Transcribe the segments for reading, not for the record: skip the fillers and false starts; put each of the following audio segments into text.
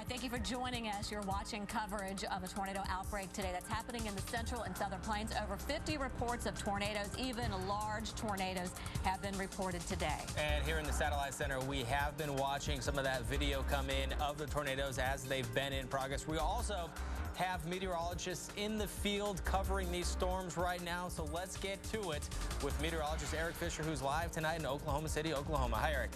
Thank you for joining us. You're watching coverage of a tornado outbreak today that's happening in the central and southern plains. Over 50 reports of tornadoes, even large tornadoes, have been reported today. And here in the Satellite Center, we have been watching some of that video come in of the tornadoes as they've been in progress. We also have meteorologists in the field covering these storms right now. So let's get to it with meteorologist Eric Fisher, who's live tonight in Oklahoma City, Oklahoma. Hi, Eric.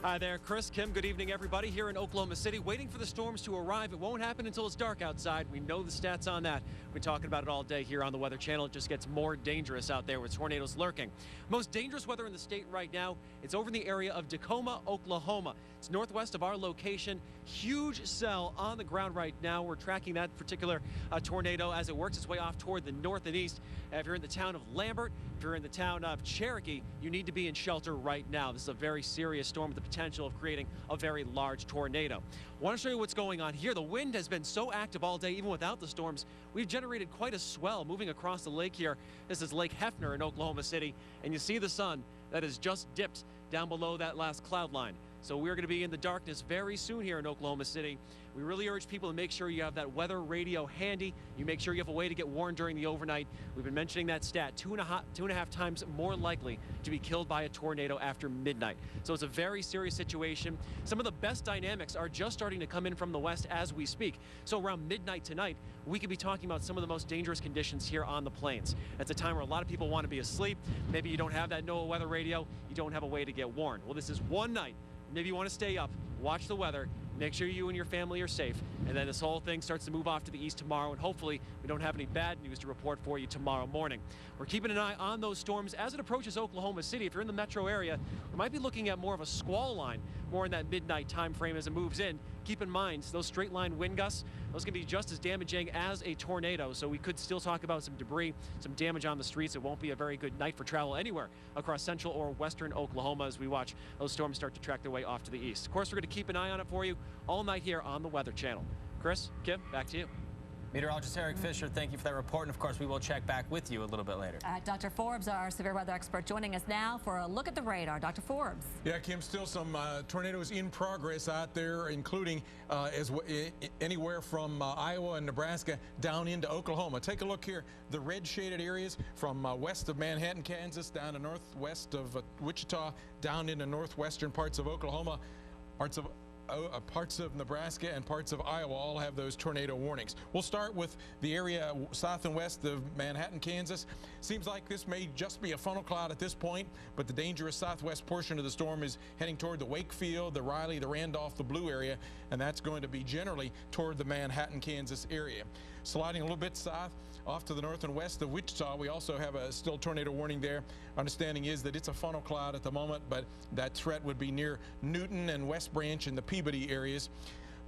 Hi there, Chris, Kim. Good evening, everybody. Here in Oklahoma City, waiting for the storms to arrive. It won't happen until it's dark outside. We know the stats on that. We've been talking about it all day here on the Weather Channel. It just gets more dangerous out there with tornadoes lurking. Most dangerous weather in the state right now, it's over in the area of Tacoma, Oklahoma. It's northwest of our location. Huge cell on the ground right now. We're tracking that particular tornado as it works its way off toward the north and east. If you're in the town of Lambert, if you're in the town of Cherokee, you need to be in shelter right now. This is a very serious storm with the potential of creating a very large tornado. I want to show you what's going on here. The wind has been so active all day, even without the storms. We've generated quite a swell moving across the lake here. This is Lake Hefner in Oklahoma City, and you see the sun that has just dipped down below that last cloud line. So we're going to be in the darkness very soon here in Oklahoma City. We really urge people to make sure you have that weather radio handy. You make sure you have a way to get warned during the overnight. We've been mentioning that stat, two and a half times more likely to be killed by a tornado after midnight. So it's a very serious situation. Some of the best dynamics are just starting to come in from the west as we speak. So around midnight tonight, we could be talking about some of the most dangerous conditions here on the plains. It's a time where a lot of people want to be asleep. Maybe you don't have that NOAA weather radio. You don't have a way to get warned. Well, this is one night. Maybe you want to stay up, watch the weather, make sure you and your family are safe, and then this whole thing starts to move off to the east tomorrow, and hopefully we don't have any bad news to report for you tomorrow morning. We're keeping an eye on those storms as it approaches Oklahoma City. If you're in the metro area, we might be looking at more of a squall line, more in that midnight time frame as it moves in. Keep in mind, those straight line wind gusts, those can be just as damaging as a tornado, so we could still talk about some debris, some damage on the streets. It won't be a very good night for travel anywhere across central or western Oklahoma as we watch those storms start to track their way off to the east. Of course, we're going to keep an eye on it for you all night here on the Weather Channel. Chris, Kim, back to you. Meteorologist Eric Fisher, thank you for that report. And of course, we will check back with you a little bit later. Dr. Forbes, our severe weather expert, joining us now for a look at the radar. Dr. Forbes. Yeah, Kim, still some tornadoes in progress out there, including anywhere from Iowa and Nebraska down into Oklahoma. Take a look here. The red shaded areas from west of Manhattan, Kansas, down to northwest of Wichita, down into northwestern parts of Oklahoma, parts of Nebraska and parts of Iowa all have those tornado warnings. We'll start with the area south and west of Manhattan, Kansas. Seems like this may just be a funnel cloud at this point, but the dangerous southwest portion of the storm is heading toward the Wakefield, the Riley, the Randolph, the Blue area, and that's going to be generally toward the Manhattan, Kansas area. Sliding a little bit south off to the north and west of Wichita, we also have a still tornado warning there. Understanding is that it's a funnel cloud at the moment, but that threat would be near Newton and West Branch in the Peabody areas.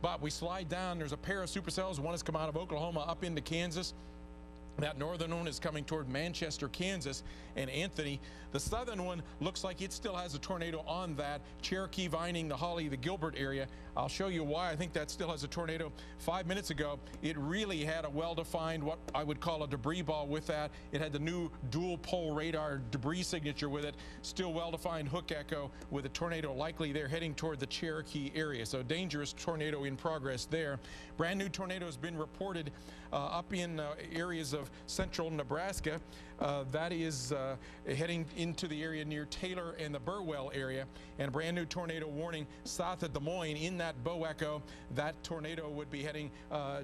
But we slide down, there's a pair of supercells. One has come out of Oklahoma up into Kansas. That northern one is coming toward Manchester, Kansas, and Anthony. The southern one looks like it still has a tornado on that. Cherokee, Vining, the Holly, the Gilbert area. I'll show you why I think that still has a tornado. 5 minutes ago, it really had a well-defined, what I would call a debris ball with that. It had the new dual pole radar debris signature with it. Still well-defined hook echo with a tornado likely there heading toward the Cherokee area. So dangerous tornado in progress there. Brand new tornado has been reported up in areas of central Nebraska. That is heading into the area near Taylor and the Burwell area, and a brand new tornado warning south of Des Moines in that bow echo. That tornado would be heading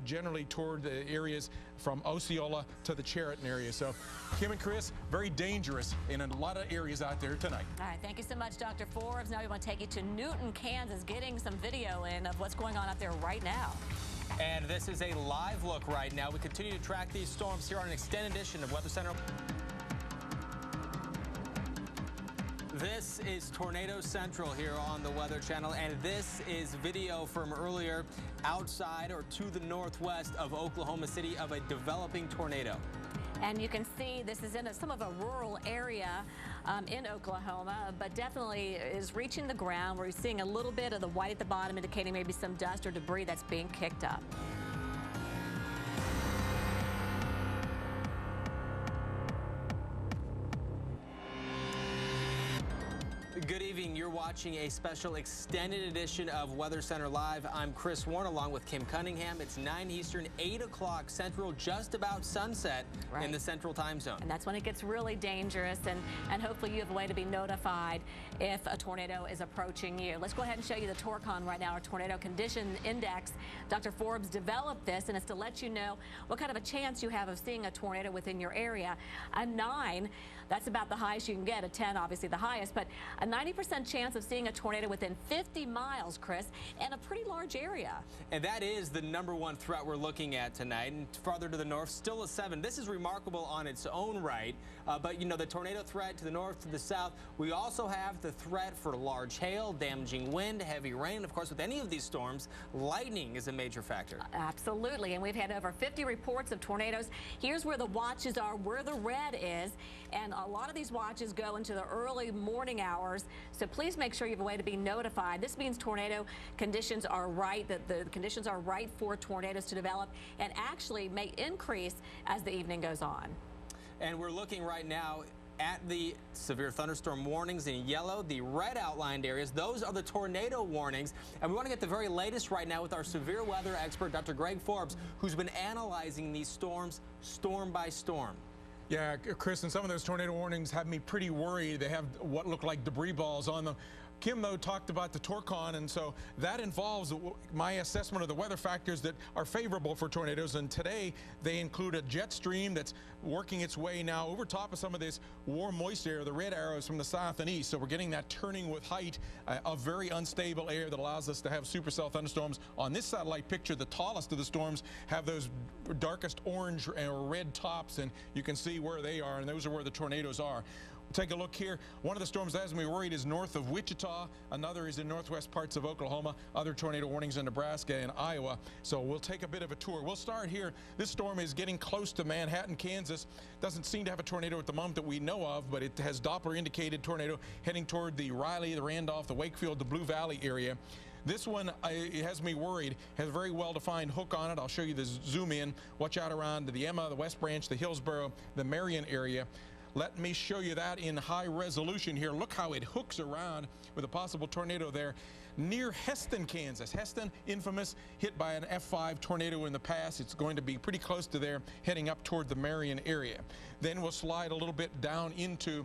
generally toward the areas from Osceola to the Chariton area. So Kim and Chris, very dangerous in a lot of areas out there tonight. All right, thank you so much, Dr. Forbes. Now we want to take you to Newton, Kansas, getting some video in of what's going on out there right now. And this is a live look right now. We continue to track these storms here on an extended edition of Weather Center. This is Tornado Central here on the Weather Channel, and this is video from earlier outside or to the northwest of Oklahoma City of a developing tornado. And you can see this is in some of a rural area in Oklahoma, but definitely is reaching the ground. We're seeing a little bit of the white at the bottom, indicating maybe some dust or debris that's being kicked up. Good evening. You're watching watching a special extended edition of Weather Center Live. I'm Chris Warren along with Kim Cunningham. It's 9 Eastern, 8 o'clock Central, just about sunset in the Central Time Zone. And that's when it gets really dangerous, and hopefully you have a way to be notified if a tornado is approaching you. Let's go ahead and show you the Torcon right now, our tornado condition index. Dr. Forbes developed this, and it's to let you know what kind of a chance you have of seeing a tornado within your area. A 9, that's about the highest you can get. A 10, obviously the highest, but a 90% chance of seeing a tornado within 50 miles, Chris, and a pretty large area. And that is the #1 threat we're looking at tonight. And farther to the north, still a 7. This is remarkable on its own right, but you know, the tornado threat to the north, to the south. We also have the threat for large hail, damaging wind, heavy rain. Of course, with any of these storms, lightning is a major factor. Absolutely, and we've had over 50 reports of tornadoes. Here's where the watches are, where the red is, and a lot of these watches go into the early morning hours, so please make sure you have a way to be notified. This means tornado conditions are right, that the conditions are right for tornadoes to develop and actually may increase as the evening goes on. And we're looking right now at the severe thunderstorm warnings in yellow, the red outlined areas. Those are the tornado warnings. And we want to get the very latest right now with our severe weather expert, Dr. Greg Forbes, who's been analyzing these storms storm by storm. Yeah, Chris, and some of those tornado warnings have me pretty worried. They have what look like debris balls on them. Kim, though, talked about the Torcon, and so that involves my assessment of the weather factors that are favorable for tornadoes. And today, they include a jet stream that's working its way now over top of some of this warm, moist air, the red arrows from the south and east. So we're getting that turning with height, a very unstable air that allows us to have supercell thunderstorms. On this satellite picture, the tallest of the storms have those darkest orange or red tops, and you can see where they are, and those are where the tornadoes are. Take a look here. One of the storms that has me worried is north of Wichita. Another is in northwest parts of Oklahoma. Other tornado warnings in Nebraska and Iowa. So we'll take a bit of a tour. We'll start here. This storm is getting close to Manhattan, Kansas. Doesn't seem to have a tornado at the moment that we know of, but it has Doppler indicated tornado heading toward the Riley, the Randolph, the Wakefield, the Blue Valley area. This one it has me worried. Has a very well-defined hook on it. I'll show you the zoom in. Watch out around the Emma, the West Branch, the Hillsborough, the Marion area. Let me show you that in high resolution here. Look how it hooks around with a possible tornado there near Heston, Kansas. Heston, infamous, hit by an F5 tornado in the past. It's going to be pretty close to there, heading up toward the Marion area. Then we'll slide a little bit down into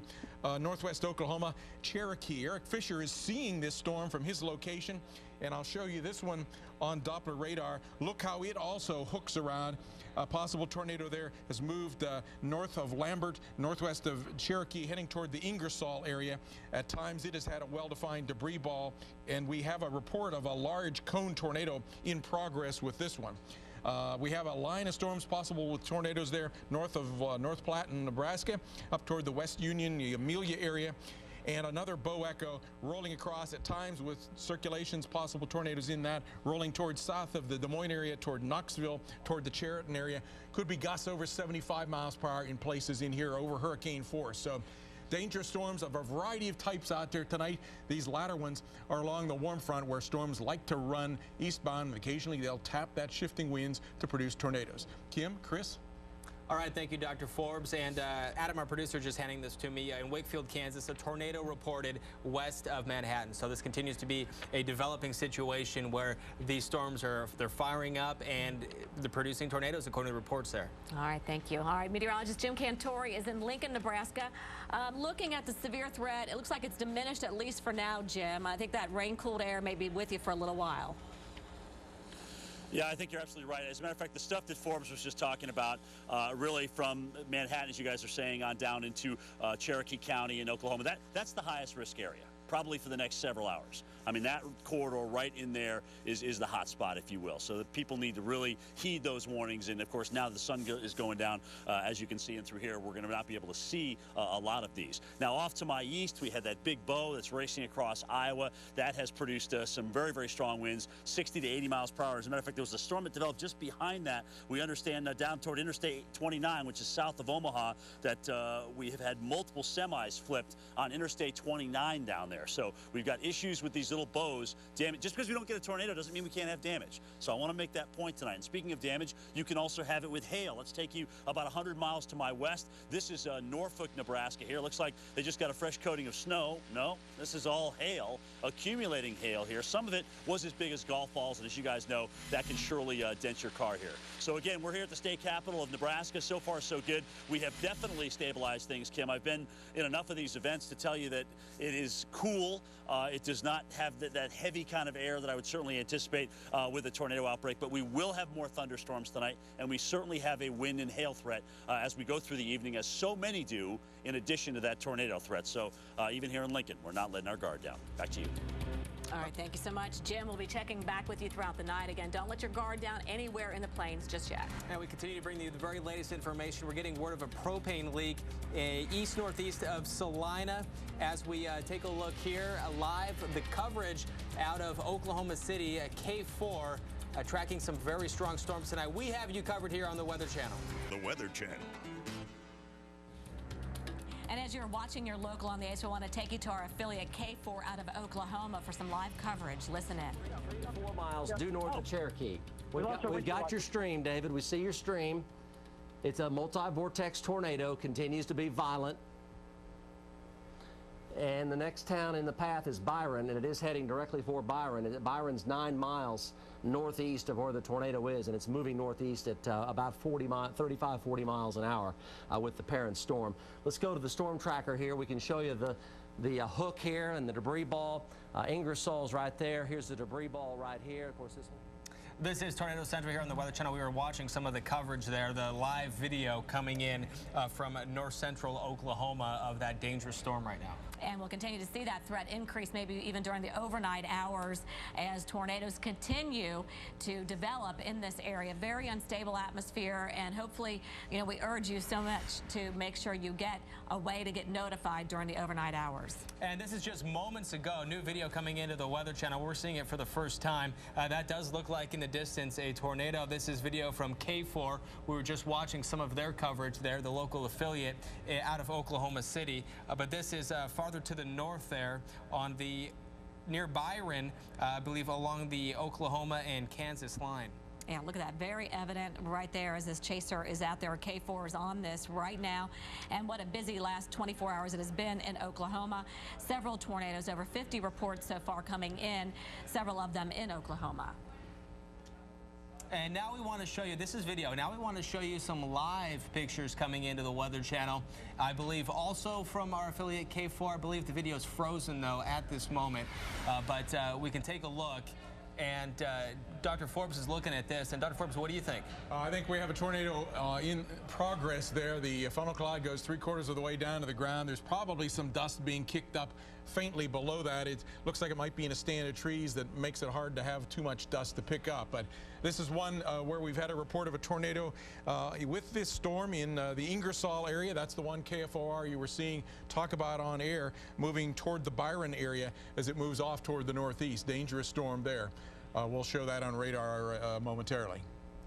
northwest Oklahoma, Cherokee. Eric Fisher is seeing this storm from his location, and I'll show you this one on Doppler radar. Look how it also hooks around. A possible tornado there has moved north of Lambert, northwest of Cherokee, heading toward the Ingersoll area. At times it has had a well-defined debris ball, and we have a report of a large cone tornado in progress with this one. We have a line of storms possible with tornadoes there north of North Platte and Nebraska, up toward the West Union, the Amelia area. And another bow echo rolling across at times with circulations, possible tornadoes in that, rolling towards south of the Des Moines area, toward Knoxville, toward the Chariton area. Could be gusts over 75 miles per hour in places in here over hurricane force. So dangerous storms of a variety of types out there tonight. These latter ones are along the warm front where storms like to run eastbound, and occasionally they'll tap that shifting winds to produce tornadoes. Kim, Chris? All right, thank you, Dr. Forbes. And Adam, our producer, just handing this to me. In Wakefield, Kansas, a tornado reported west of Manhattan. So this continues to be a developing situation where these storms they're firing up and they're producing tornadoes, according to reports there. All right, thank you. All right, meteorologist Jim Cantori is in Lincoln, Nebraska. Looking at the severe threat, it looks like it's diminished, at least for now, Jim. I think that rain-cooled air may be with you for a little while. Yeah, I think you're absolutely right. As a matter of fact, the stuff that Forbes was just talking about, really from Manhattan, as you guys are saying, on down into Cherokee County in Oklahoma, that's the highest risk area, probably for the next several hours. I mean, that corridor right in there is the hot spot, if you will. So the people need to really heed those warnings. And, of course, now the sun is going down, as you can see, and through here, we're going to not be able to see a lot of these. Now, off to my east, we had that big bow that's racing across Iowa. That has produced some very, very strong winds, 60 to 80 miles per hour. As a matter of fact, there was a storm that developed just behind that. We understand down toward Interstate 29, which is south of Omaha, that we have had multiple semis flipped on Interstate 29 down there. there. So we've got issues with these little bows. Just because we don't get a tornado doesn't mean we can't have damage. So I want to make that point tonight. And speaking of damage, you can also have it with hail. Let's take you about 100 miles to my west. This is Norfolk, Nebraska here. Looks like they just got a fresh coating of snow. No, this is all hail, accumulating hail here. Some of it was as big as golf balls, and as you guys know, that can surely dent your car here. So again, we're here at the state capital of Nebraska. So far, so good. We have definitely stabilized things, Kim. I've been in enough of these events to tell you that it is cool. It does not have that heavy kind of air that I would certainly anticipate with a tornado outbreak, but we will have more thunderstorms tonight, and we certainly have a wind and hail threat as we go through the evening, as so many do, in addition to that tornado threat. So even here in Lincoln, we're not letting our guard down. Back to you. All right, thank you so much. Jim, we'll be checking back with you throughout the night. Again, don't let your guard down anywhere in the plains just yet. And we continue to bring you the very latest information. We're getting word of a propane leak east-northeast of Salina. As we take a look here, live the coverage out of Oklahoma City, K4, tracking some very strong storms tonight. We have you covered here on the Weather Channel. The Weather Channel. And as you're watching your local on the ace, we want to take you to our affiliate K4 out of Oklahoma for some live coverage. Listen in. 4 miles due north of Cherokee. We've got your stream, David. We see your stream. It's a multi-vortex tornado, continues to be violent. And the next town in the path is Byron, and it is heading directly for Byron. Byron's 9 miles northeast of where the tornado is, and it's moving northeast at about 35, 40 miles an hour with the parent storm. Let's go to the storm tracker here. We can show you the hook here and the debris ball. Ingersoll's right there. Here's the debris ball right here. Of course, this one. This is Tornado Central here on the Weather Channel. We were watching some of the coverage there, the live video coming in from north central Oklahoma of that dangerous storm right now. And we'll continue to see that threat increase maybe even during the overnight hours as tornadoes continue to develop in this area. Very unstable atmosphere, and hopefully, you know, we urge you so much to make sure you get a way to get notified during the overnight hours. And this is just moments ago, new video coming into the Weather Channel. We're seeing it for the first time. That does look like in the distance a tornado. This is video from K4. We were just watching some of their coverage there, the local affiliate out of Oklahoma City. But this is farther to the north there on the near Byron, I believe along the Oklahoma and Kansas line. Yeah, look at that. Very evident right there as this chaser is out there. K4 is on this right now. And what a busy last 24 hours it has been in Oklahoma. Several tornadoes, over 50 reports so far coming in, several of them in Oklahoma. And now we want to show you, this is video, now we want to show you some live pictures coming into the Weather Channel. I believe also from our affiliate K4. I believe the video is frozen though at this moment, but we can take a look. And Dr. Forbes is looking at this. And Dr. Forbes, what do you think? I think we have a tornado in progress there. The funnel cloud goes 3/4 of the way down to the ground. There's probably some dust being kicked up faintly below that. It looks like it might be in a stand of trees that makes it hard to have too much dust to pick up. But this is one where we've had a report of a tornado with this storm in the Ingersoll area. That's the one KFOR you were seeing talk about on air, moving toward the Byron area as it moves off toward the northeast. Dangerous storm there. We'll show that on radar momentarily.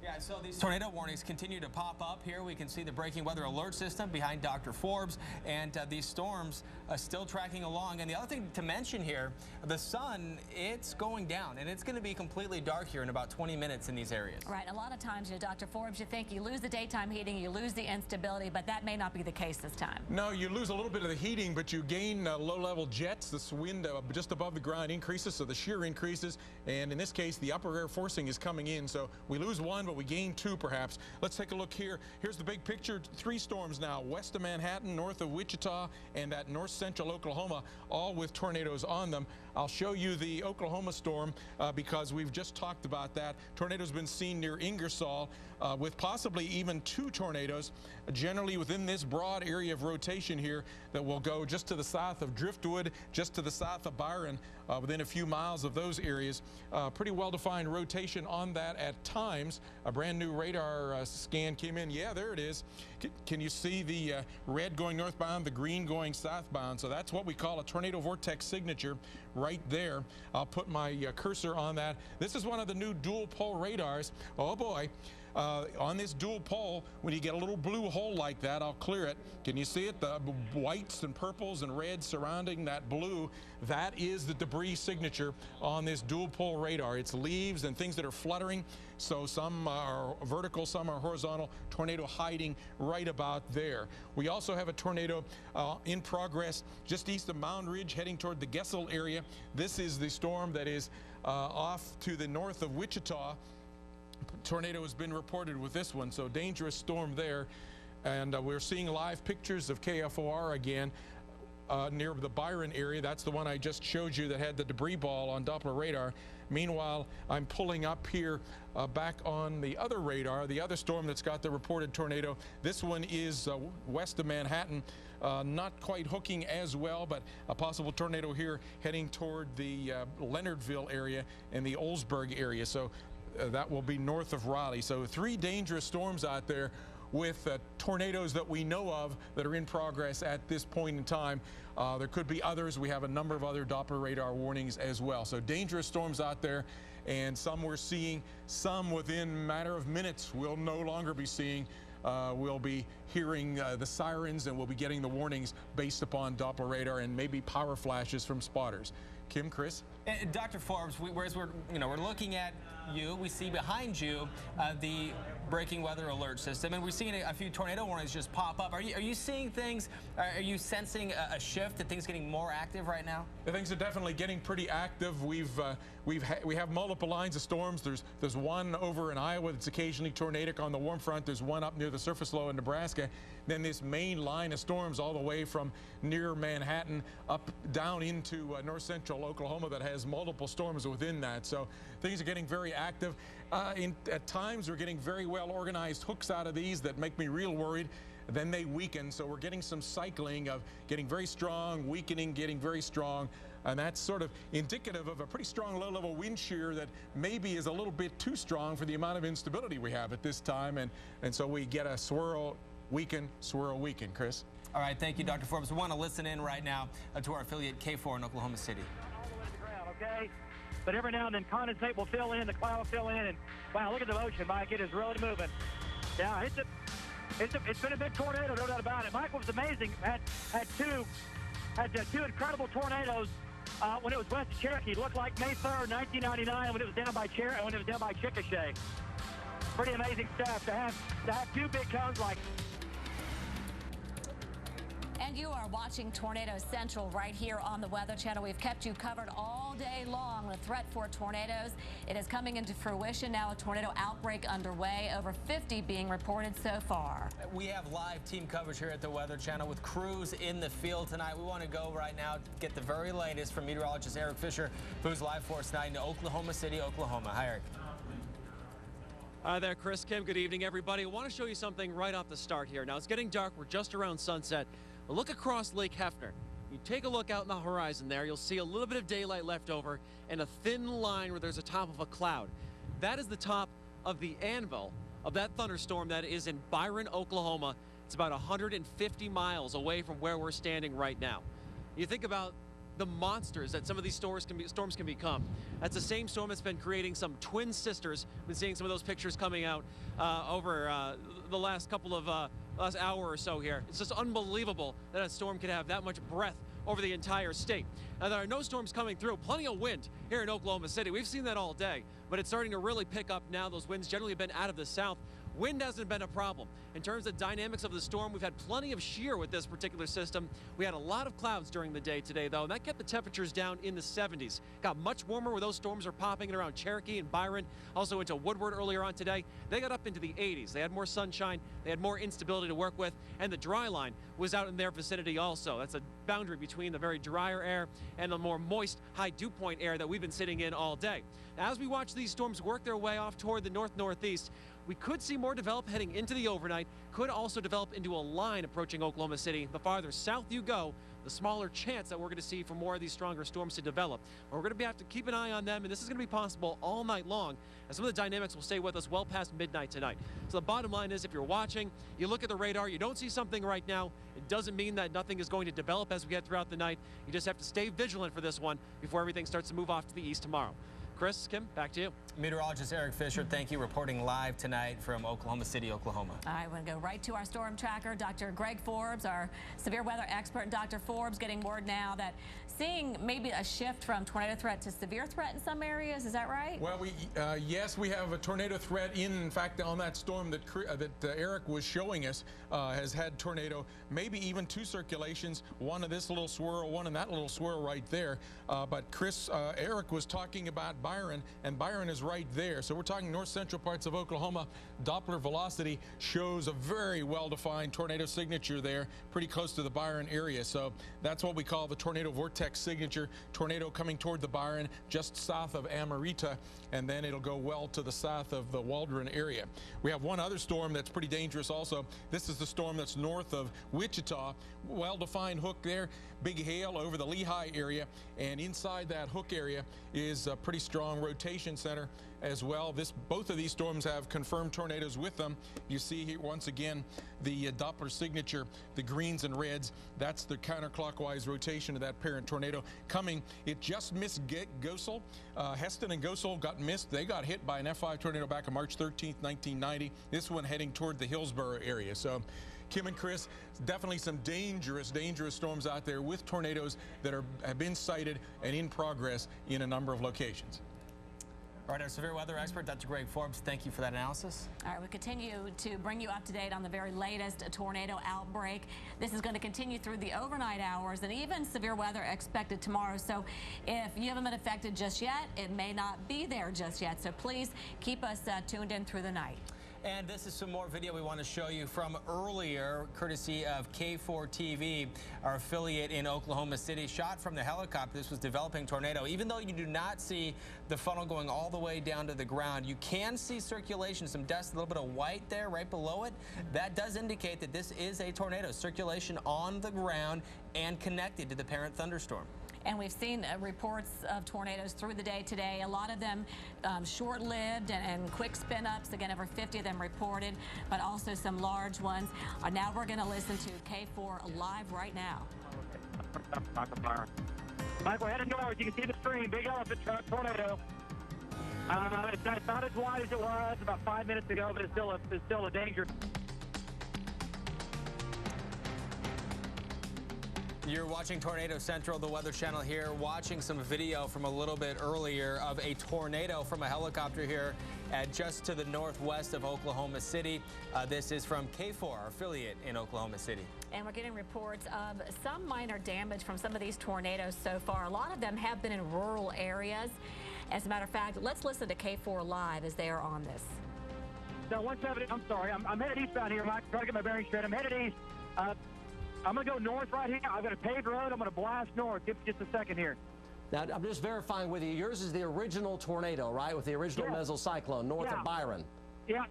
Yeah, so these tornado warnings continue to pop up here. We can see the breaking weather alert system behind Dr. Forbes, and these storms still tracking along. And the other thing to mention here, the sun, it's going down, and it's going to be completely dark here in about 20 minutes in these areas. Right. A lot of times, you know, Dr. Forbes, you think you lose the daytime heating, you lose the instability, but that may not be the case this time. No, you lose a little bit of the heating, but you gain low-level jets. This wind just above the ground increases, so the shear increases. And in this case, the upper air forcing is coming in, so we lose one, but we gain two perhaps. Let's take a look here. Here's the big picture. 3 storms now, west of Manhattan, north of Wichita, and at north central Oklahoma, all with tornadoes on them. I'll show you the Oklahoma storm because we've just talked about that. Tornadoes been seen near Ingersoll with possibly even 2 tornadoes, generally within this broad area of rotation here that will go just to the south of Driftwood, just to the south of Byron, within a few miles of those areas. Pretty well-defined rotation on that at times. A brand new radar scan came in. Yeah, there it is. Can you see the red going northbound, the green going southbound? So that's what we call a tornado vortex signature right there. I'll put my cursor on that. This is one of the new dual pole radars. Oh boy. On this dual pole, when you get a little blue hole like that, I'll clear it. Can you see it? The whites and purples and reds surrounding that blue, that is the debris signature on this dual pole radar. It's leaves and things that are fluttering. So some are vertical, some are horizontal. Tornado hiding right about there. We also have a tornado in progress just east of Mound Ridge, heading toward the Gessel area. This is the storm that is off to the north of Wichita. Tornado has been reported with this one, so dangerous storm there. And we're seeing live pictures of KFOR again near the Byron area. That's the one I just showed you that had the debris ball on Doppler radar. Meanwhile, I'm pulling up here back on the other radar, the other storm that's got the reported tornado. This one is west of Manhattan. Not quite hooking as well, but a possible tornado here heading toward the Leonardville area and the Oldsburg area. So that will be north of Raleigh. So 3 dangerous storms out there with tornadoes that we know of that are in progress at this point in time. There could be others. We have a number of other Doppler radar warnings as well. So dangerous storms out there, and some we're seeing, some within a matter of minutes we'll no longer be seeing. We'll be hearing the sirens, and we'll be getting the warnings based upon Doppler radar and maybe power flashes from spotters. Kim, Chris? And Dr. Forbes, whereas we're looking at you, we see behind you the breaking weather alert system, and we're seeing a few tornado warnings just pop up. Are you seeing things? Are you sensing a shift, that things getting more active right now? The things are definitely getting pretty active. We have multiple lines of storms. There's one over in Iowa that's occasionally tornadic on the warm front. There's one up near the surface low in Nebraska. Then this main line of storms all the way from near Manhattan up down into north central Oklahoma that has multiple storms within that. So things are getting very active. At times we're getting very well organized hooks out of these that make me real worried. Then they weaken, so we're getting some cycling of getting very strong, weakening, getting very strong, and that's sort of indicative of a pretty strong low-level wind shear that maybe is a little bit too strong for the amount of instability we have at this time, and so we get a swirl, weaken, Chris. All right, thank you, Dr. Forbes. We want to listen in right now to our affiliate K4 in Oklahoma City. All the way to the ground, okay? But every now and then condensate will fill in, the cloud will fill in, and wow, look at the motion, Mike. It is really moving. Yeah, it's been a big tornado, no doubt about it. Mike was amazing. Had two incredible tornadoes when it was west of Cherokee. It looked like May 3rd, 1999, when it was down by Chickasha. Pretty amazing stuff to have 2 big cones like. And you are watching Tornado Central right here on the Weather Channel. We've kept you covered all day long. The threat for tornadoes, it is coming into fruition now. A tornado outbreak underway. Over 50 being reported so far. We have live team coverage here at the Weather Channel with crews in the field tonight. We want to go right now to get the very latest from meteorologist Eric Fisher, who's live for us tonight in Oklahoma City, Oklahoma. Hi, Eric. Hi there, Chris, Kim. Good evening, everybody. I want to show you something right off the start here. Now, it's getting dark. We're just around sunset. Look across Lake Hefner. You take a look out in the horizon there, you'll see a little bit of daylight left over and a thin line where there's a top of a cloud. That is the top of the anvil of that thunderstorm that is in Byron, Oklahoma. It's about 150 miles away from where we're standing right now. You think about the monsters that some of these storms can become. That's the same storm that's been creating some twin sisters. We've been seeing some of those pictures coming out over the last couple of last hour or so here. It's just unbelievable that a storm could have that much breadth over the entire state. Now, there are no storms coming through. Plenty of wind here in Oklahoma City. We've seen that all day, but it's starting to really pick up now. Those winds generally have been out of the south. Wind hasn't been a problem. In terms of dynamics of the storm, we've had plenty of shear with this particular system. We had a lot of clouds during the day today, though, and that kept the temperatures down in the 70s. Got much warmer where those storms are popping in around Cherokee and Byron, also into Woodward earlier on today. They got up into the 80s. They had more sunshine, they had more instability to work with, and the dry line was out in their vicinity also. That's a boundary between the very drier air and the more moist, high dew point air that we've been sitting in all day. As we watch these storms work their way off toward the north-northeast, we could see more develop heading into the overnight, could also develop into a line approaching Oklahoma City. The farther south you go, the smaller chance that we're going to see for more of these stronger storms to develop. We're going to have to keep an eye on them, and this is going to be possible all night long, as some of the dynamics will stay with us well past midnight tonight. So the bottom line is, if you're watching, you look at the radar, you don't see something right now, it doesn't mean that nothing is going to develop as we get throughout the night. You just have to stay vigilant for this one before everything starts to move off to the east tomorrow. Chris, Kim, back to you. Meteorologist Eric Fisher, thank you, reporting live tonight from Oklahoma City, Oklahoma. All right, we're going to go right to our storm tracker, Dr. Greg Forbes, our severe weather expert. Dr. Forbes, getting word now that seeing maybe a shift from tornado threat to severe threat in some areas. Is that right? Well, yes, we have a tornado threat in fact, on that storm that Eric was showing us has had tornado, maybe even 2 circulations, one in this little swirl, one in that little swirl right there. But Eric was talking about Byron, and Byron is right there. So we're talking north central parts of Oklahoma. Doppler velocity shows a very well-defined tornado signature there, pretty close to the Byron area. So that's what we call the tornado vortex signature. Tornado coming toward the Byron, just south of Amarita, and then it'll go well to the south of the Waldron area. We have one other storm that's pretty dangerous also. This is the storm that's north of Wichita. Well-defined hook there, big hail over the Lehigh area, and inside that hook area is a pretty strong rotation center as well. Both of these storms have confirmed tornadoes with them. You see here once again the Doppler signature, the greens and reds. That's the counterclockwise rotation of that parent tornado coming. It just missed Gosel. Heston and Gosel got missed. They got hit by an F5 tornado back on March 13th, 1990. This one heading toward the Hillsborough area. So Kim and Chris, definitely some dangerous storms out there with tornadoes that have been sighted and in progress in a number of locations. All right, our severe weather expert, Dr. Greg Forbes, thank you for that analysis. All right, we continue to bring you up to date on the very latest tornado outbreak. This is going to continue through the overnight hours and even severe weather expected tomorrow. So if you haven't been affected just yet, it may not be there just yet. So please keep us tuned in through the night. And this is some more video we want to show you from earlier, courtesy of K4 TV, our affiliate in Oklahoma City, shot from the helicopter. This was developing tornado. Even though you do not see the funnel going all the way down to the ground, you can see circulation, some dust, a little bit of white there right below it. That does indicate that this is a tornado. Circulation on the ground and connected to the parent thunderstorm. And we've seen reports of tornadoes through the day today. A lot of them short-lived and quick spin-ups. Again, over 50 of them reported, but also some large ones. Now we're going to listen to K4 live right now. Michael, heading north. You can see the stream. Big elephant truck tornado. It's not as wide as it was about 5 minutes ago, but it's still a danger. You're watching Tornado Central, the Weather Channel here, watching some video from a little bit earlier of a tornado from a helicopter here at just to the northwest of Oklahoma City. This is from K4, our affiliate in Oklahoma City. And we're getting reports of some minor damage from some of these tornadoes so far. A lot of them have been in rural areas. As a matter of fact, let's listen to K4 live as they are on this. No, 170, I'm sorry. I'm headed eastbound here, Mike. Trying to get my bearings straight. I'm headed east. I'm going to go north right here. I've got a paved road. I'm going to blast north. Give me just a second here. Now, I'm just verifying with you. Yours is the original tornado, right, with the original mesocyclone north of Byron. Yep.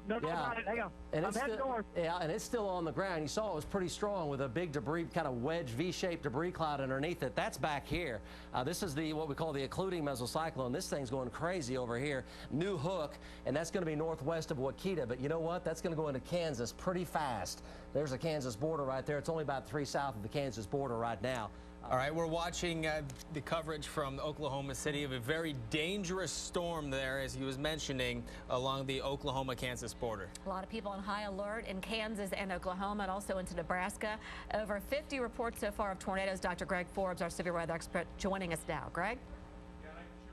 No doubt about it. Hang on. And I'm heading north. Yeah, and it's still on the ground. You saw it was pretty strong with a big debris, kind of wedge V-shaped debris cloud underneath it. That's back here. This is what we call the occluding mesocyclone. This thing's going crazy over here. New hook, and that's going to be northwest of Wichita. But you know what? That's going to go into Kansas pretty fast. There's the Kansas border right there. It's only about 3 south of the Kansas border right now. All right, we're watching the coverage from Oklahoma City of a very dangerous storm there, as he was mentioning, along the Oklahoma-Kansas border. A lot of people on high alert in Kansas and Oklahoma and also into Nebraska. Over 50 reports so far of tornadoes. Dr. Greg Forbes, our severe weather expert, joining us now. Greg?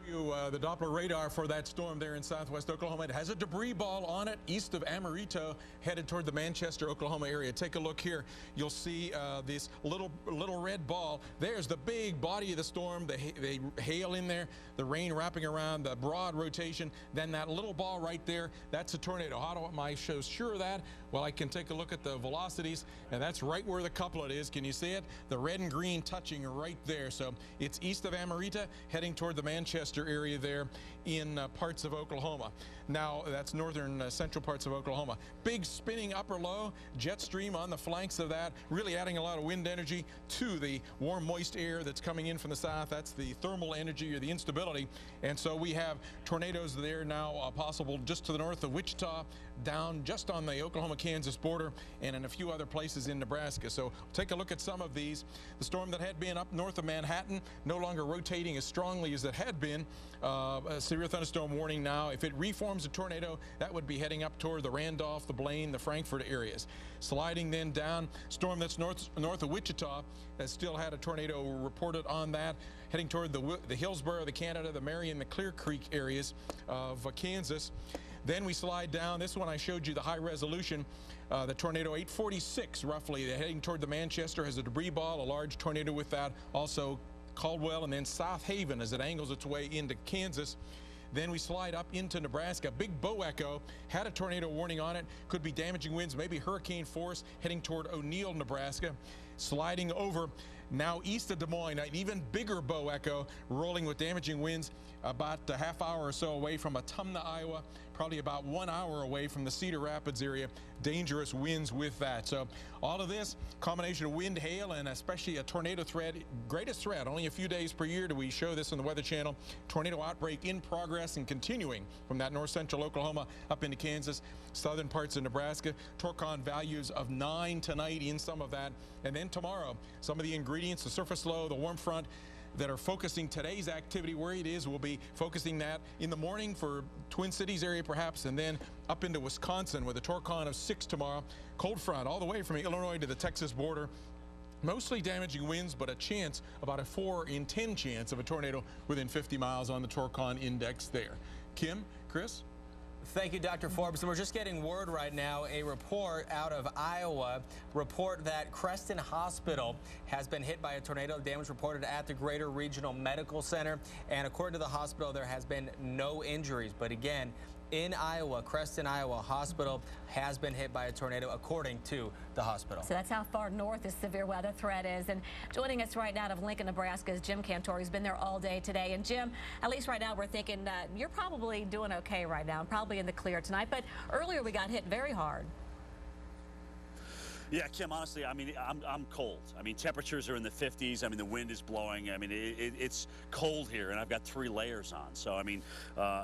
You the Doppler radar for that storm there in southwest Oklahoma. It has a debris ball on it east of Amarito, headed toward the Manchester, Oklahoma area. Take a look here. You'll see this little red ball. There's the big body of the storm, the hail in there, the rain wrapping around, the broad rotation. Then that little ball right there, that's a tornado. How do I show sure of that? Well, I can take a look at the velocities, and that's right where the couplet is. Can you see it? The red and green touching right there. So it's east of Amarita, heading toward the Manchester area there in parts of Oklahoma. Now, that's northern central parts of Oklahoma. Big spinning upper low, jet stream on the flanks of that, really adding a lot of wind energy to the warm, moist air that's coming in from the south. That's the thermal energy or the instability. And so we have tornadoes there now possible just to the north of Wichita, down just on the Oklahoma-Kansas border, and in a few other places in Nebraska. So take a look at some of these. The storm that had been up north of Manhattan, no longer rotating as strongly as it had been. A severe thunderstorm warning now. If it reforms a tornado, that would be heading up toward the Randolph, the Blaine, the Frankfort areas. Sliding then down, storm that's north of Wichita that still had a tornado reported on that, heading toward the Hillsborough, the Canada, the Marion, the Clear Creek areas of Kansas. Then we slide down. This one I showed you the high resolution. The tornado 846 roughly heading toward the Manchester has a debris ball, a large tornado with that. Also Caldwell and then South Haven as it angles its way into Kansas. Then we slide up into Nebraska. Big Bow Echo had a tornado warning on it. Could be damaging winds, maybe hurricane force heading toward O'Neill, Nebraska. Sliding over now east of Des Moines, an even bigger Bow Echo rolling with damaging winds about a half hour or so away from Autumna, Iowa, probably about 1 hour away from the Cedar Rapids area. Dangerous winds with that. So all of this combination of wind, hail, and especially a tornado threat, greatest threat. Only a few days per year do we show this on the Weather Channel. Tornado outbreak in progress and continuing from that north central Oklahoma up into Kansas, southern parts of Nebraska. Torcon values of 9 tonight in some of that. And then tomorrow, some of the ingredients, the surface low, the warm front, that are focusing today's activity where it is. We'll be focusing that in the morning for Twin Cities area perhaps, and then up into Wisconsin with a Torcon of 6 tomorrow. Cold front all the way from Illinois to the Texas border. Mostly damaging winds, but a chance, about a 4 in 10 chance of a tornado within 50 miles on the Torcon index there. Kim, Chris? Thank you, Dr. Forbes. And we're just getting word right now, a report out of Iowa, report that Creston Hospital has been hit by a tornado. Damage reported at the Greater Regional Medical Center. And according to the hospital, there has been no injuries. But again, in Iowa, Creston, Iowa hospital has been hit by a tornado, according to the hospital. So that's how far north this severe weather threat is. And joining us right now out of Lincoln, Nebraska is Jim Cantor. He's been there all day today. And Jim, at least right now we're thinking you're probably doing okay right now, probably in the clear tonight. But earlier we got hit very hard. Yeah, Kim, honestly, I mean, I'm cold. I mean, temperatures are in the 50s. I mean, the wind is blowing. I mean, it's cold here, and I've got 3 layers on. So, I mean,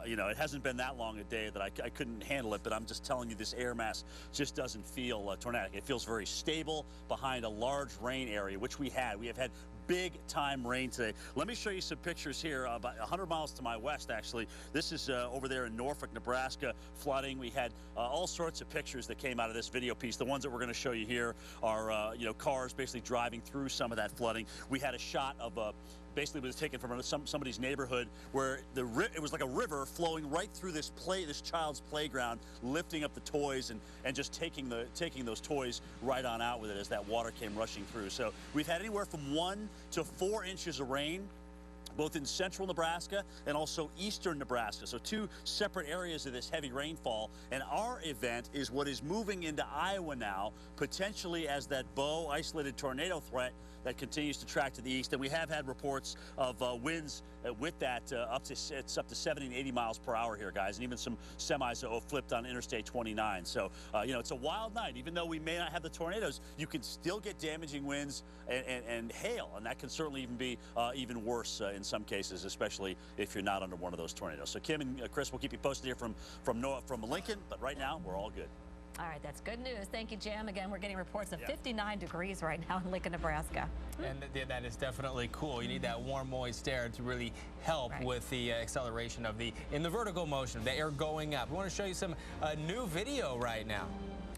you know, it hasn't been that long a day that I couldn't handle it, but I'm just telling you, this air mass just doesn't feel tornadic. It feels very stable behind a large rain area, which we have had big time rain today. Let me show you some pictures here about 100 miles to my west, actually. This is over there in Norfolk, Nebraska, flooding. We had all sorts of pictures that came out of this video piece. The ones that we're going to show you here are, you know, cars basically driving through some of that flooding. We had a shot of basically was taken from somebody's neighborhood where it was like a river flowing right through this child's playground, lifting up the toys and just taking those toys right on out with it as that water came rushing through. So we've had anywhere from 1 to 4 inches of rain, both in central Nebraska and also eastern Nebraska. So 2 separate areas of this heavy rainfall. And our event is what is moving into Iowa now, potentially as that Bow isolated tornado threat that continues to track to the east. And we have had reports of winds with that up to 70 and 80 miles per hour here, guys. And even some semis flipped on Interstate 29. So, you know, it's a wild night. Even though we may not have the tornadoes, you can still get damaging winds and hail. And that can certainly even be even worse in some cases, especially if you're not under one of those tornadoes. So Kim and Chris will keep you posted here from Lincoln. But right now, we're all good. All right, that's good news. Thank you, Jim. Again, we're getting reports of 59 degrees right now in Lincoln, Nebraska. And that is definitely cool. You need that warm, moist air to really help with the acceleration of in the vertical motion, the air going up. We want to show you some new video right now.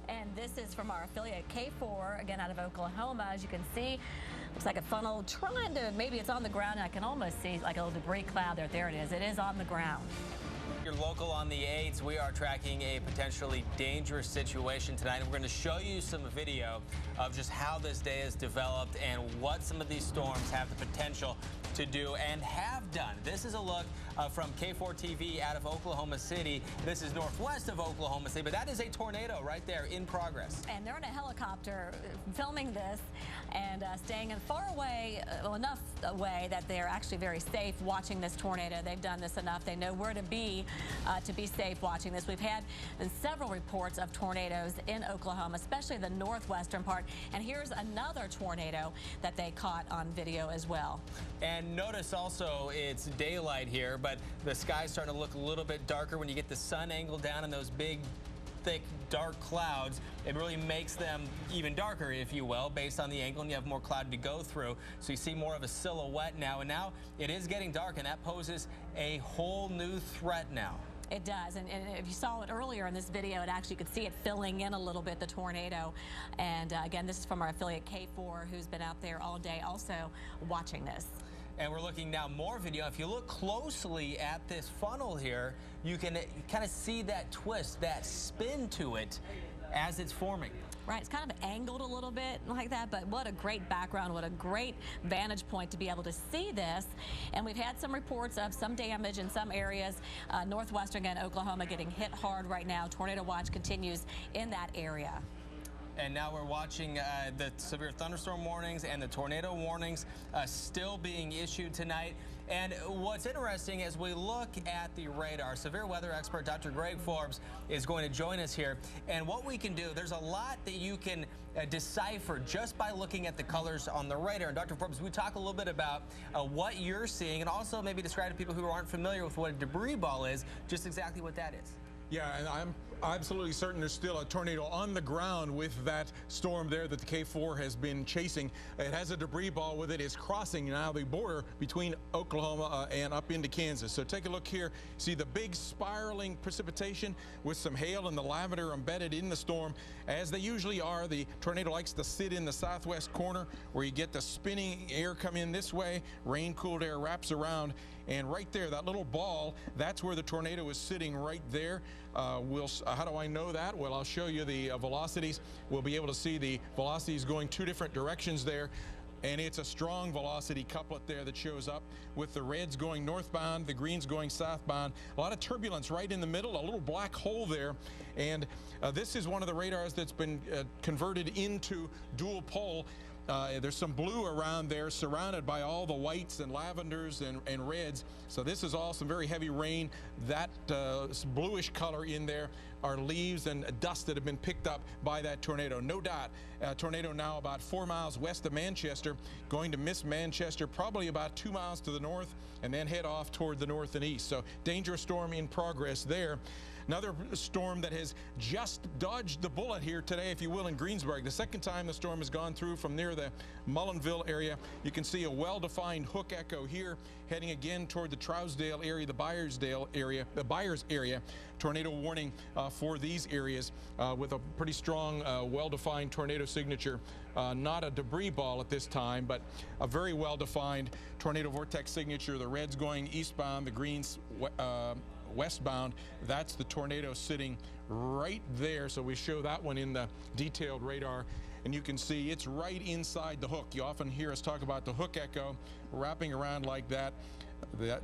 And this is from our affiliate K4, again out of Oklahoma. As you can see, looks like a funnel trying to, maybe it's on the ground. I can almost see like a little debris cloud there. There it is. It is on the ground. You're local on the 8s. We are tracking a potentially dangerous situation tonight, and we're going to show you some video of just how this day has developed and what some of these storms have the potential to do and have done. This is a look from K4 TV out of Oklahoma City. This is northwest of Oklahoma City, but that is a tornado right there in progress. And they're in a helicopter filming this and staying far away, well, enough away that they're actually very safe watching this tornado. They've done this enough. They know where to be safe watching this. We've had several reports of tornadoes in Oklahoma, especially the northwestern part. And here's another tornado that they caught on video as well. And notice also it's daylight here, but the sky's starting to look a little bit darker when you get the sun angled down and those big thick, dark clouds, it really makes them even darker, if you will, based on the angle, and you have more cloud to go through. So you see more of a silhouette now, and now it is getting dark, and that poses a whole new threat now. It does, and if you saw it earlier in this video, it actually could see it filling in a little bit, the tornado. And again, this is from our affiliate K4, who's been out there all day also watching this. And we're looking now more video. If you look closely at this funnel here, you can kind of see that twist, that spin to it as it's forming. Right, it's kind of angled a little bit like that, but what a great background, what a great vantage point to be able to see this. And we've had some reports of some damage in some areas. Northwestern and Oklahoma getting hit hard right now. Tornado watch continues in that area. And now we're watching the severe thunderstorm warnings and the tornado warnings still being issued tonight. And what's interesting as we look at the radar, severe weather expert Dr. Greg Forbes is going to join us here. And what we can do, there's a lot that you can decipher just by looking at the colors on the radar. And Dr. Forbes, we talk a little bit about what you're seeing, and also maybe describe to people who aren't familiar with what a debris ball is, just exactly what that is. Yeah, and I'm absolutely certain there's still a tornado on the ground with that storm there that the K4 has been chasing. It has a debris ball with it. It's crossing now the border between Oklahoma and up into Kansas. So take a look here. See the big spiraling precipitation with some hail and the lavender embedded in the storm. As they usually are, the tornado likes to sit in the southwest corner where you get the spinning air come in this way. Rain-cooled air wraps around. And right there, that little ball, that's where the tornado is sitting right there. How do I know that? Well, I'll show you the velocities. We'll be able to see the velocities going two different directions there. And it's a strong velocity couplet there that shows up with the reds going northbound, the greens going southbound. A lot of turbulence right in the middle, a little black hole there. And this is one of the radars that's been converted into dual pole. There's some blue around there surrounded by all the whites and lavenders and reds. So this is all some very heavy rain. That bluish color in there are leaves and dust that have been picked up by that tornado. No doubt, tornado now about 4 miles west of Manchester, going to miss Manchester probably about 2 miles to the north and then head off toward the north and east. So dangerous storm in progress there. Another storm that has just dodged the bullet here today, if you will, in Greensburg. The second time the storm has gone through from near the Mullinville area. You can see a well-defined hook echo here, heading again toward the Trousdale area, the Byers area. Tornado warning for these areas with a pretty strong, well-defined tornado signature. Not a debris ball at this time, but a very well-defined tornado vortex signature. The reds going eastbound, the greens westbound. That's the tornado sitting right there. So we show that one in the detailed radar, and you can see it's right inside the hook. You often hear us talk about the hook echo wrapping around like that.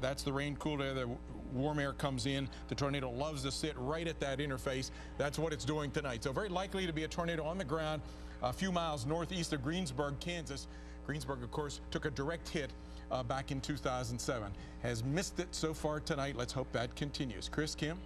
That's the rain-cooled air. The warm air comes in. The tornado loves to sit right at that interface. That's what it's doing tonight. So very likely to be a tornado on the ground a few miles northeast of Greensburg, Kansas. Greensburg, of course, took a direct hit back in 2007. Has missed it so far tonight. Let's hope that continues. Chris, Kim?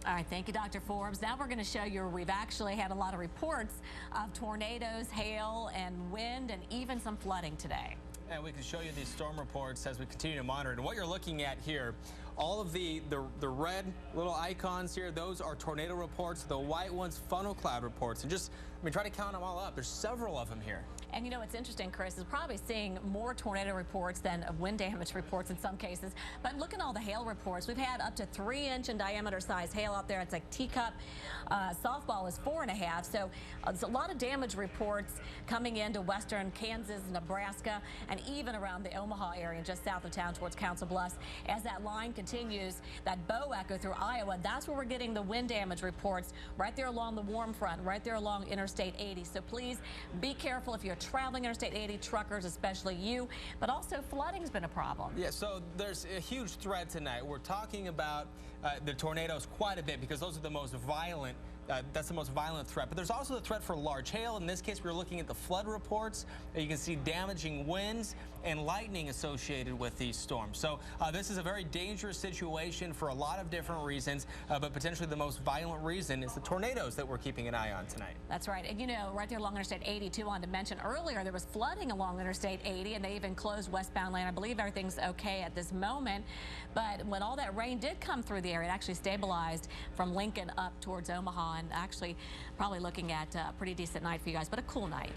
All right, thank you, Dr. Forbes. Now we're going to show you we've actually had a lot of reports of tornadoes, hail, and wind, and even some flooding today. And we can show you these storm reports as we continue to monitor. And what you're looking at here, all of the red little icons here, those are tornado reports. The white ones, funnel cloud reports. And just, try to count them all up. There's several of them here. And you know what's interesting, Chris, is probably seeing more tornado reports than wind damage reports in some cases. But look at all the hail reports. We've had up to 3-inch in diameter size hail out there. It's like teacup. Softball is 4.5. So there's a lot of damage reports coming into western Kansas, Nebraska, and even around the Omaha area just south of town towards Council Bluffs. As that line continues, that bow echo through Iowa, that's where we're getting the wind damage reports right there along the warm front, right there along Interstate 80. So please be careful if you're traveling Interstate 80, truckers, especially you, but also flooding's been a problem. Yeah, so there's a huge threat tonight. We're talking about the tornadoes quite a bit because those are the most violent. That's the most violent threat. But there's also the threat for large hail. In this case, we're looking at the flood reports. You can see damaging winds and lightning associated with these storms. So this is a very dangerous situation for a lot of different reasons, but potentially the most violent reason is the tornadoes that we're keeping an eye on tonight. That's right. And you know, right there along Interstate 80, too, I wanted to mention earlier, there was flooding along Interstate 80, and they even closed westbound lane. I believe everything's okay at this moment. But when all that rain did come through the area, it actually stabilized from Lincoln up towards Omaha and actually probably looking at a pretty decent night for you guys, but a cool night.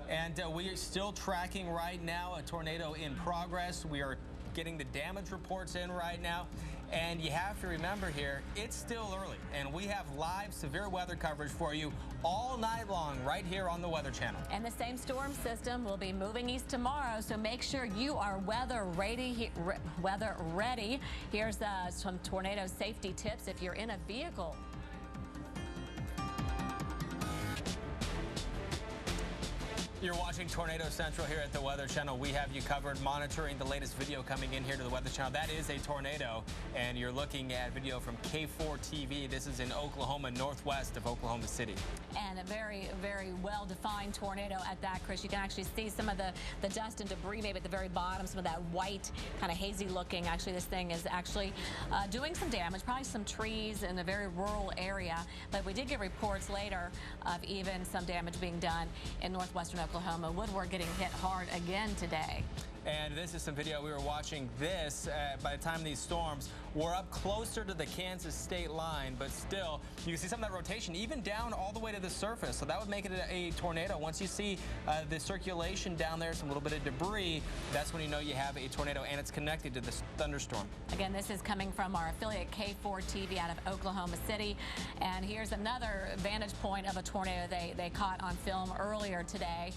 And we are still tracking right now a tornado in progress. We are getting the damage reports in right now. And you have to remember here, it's still early, and we have live severe weather coverage for you all night long right here on the Weather Channel. And the same storm system will be moving east tomorrow, so make sure you are weather ready. Here's some tornado safety tips if you're in a vehicle. You're watching Tornado Central here at the Weather Channel. We have you covered, monitoring the latest video coming in here to the Weather Channel. That is a tornado, and you're looking at video from K4 TV. This is in Oklahoma, northwest of Oklahoma City. And a very, very well-defined tornado at that, Chris. You can actually see some of the dust and debris maybe at the very bottom, some of that white, kind of hazy looking. Actually, this thing is actually doing some damage, probably some trees in a very rural area. But we did get reports later of even some damage being done in northwestern Oklahoma. Woodward getting hit hard again today. And this is some video. We were watching this by the time these storms were up closer to the Kansas state line, but still you can see some of that rotation even down all the way to the surface. So that would make it a tornado. Once you see the circulation down there, some little bit of debris, that's when you know you have a tornado, and it's connected to this thunderstorm. Again, this is coming from our affiliate K4 TV out of Oklahoma City. And here's another vantage point of a tornado they caught on film earlier today.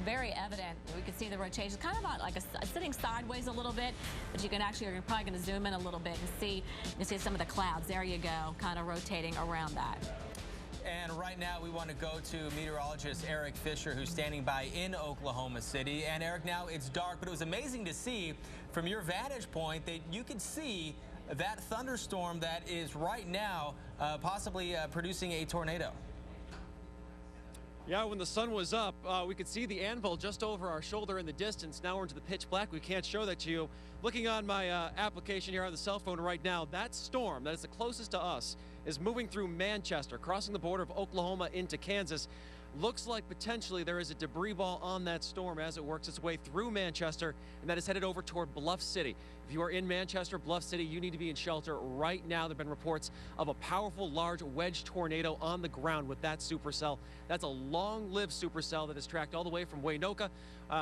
Very evident. We can see the rotation, kind of like sitting sideways a little bit, but you can actually, you're probably going to zoom in a little bit and see, you can see some of the clouds. There you go, kind of rotating around that. And right now we want to go to meteorologist Eric Fisher, who's standing by in Oklahoma City. And Eric, now it's dark, but it was amazing to see from your vantage point that you could see that thunderstorm that is right now possibly producing a tornado. Yeah, when the sun was up, we could see the anvil just over our shoulder in the distance. Now we're into the pitch black. We can't show that to you. Looking on my application here on the cell phone right now, that storm that is the closest to us is moving through Manchester, crossing the border of Oklahoma into Kansas. Looks like potentially there is a debris ball on that storm as it works its way through Manchester, and that is headed over toward Bluff City. If you are in Manchester, Bluff City, you need to be in shelter right now. There have been reports of a powerful, large wedge tornado on the ground with that supercell. That's a long-lived supercell that is tracked all the way from Waynoka.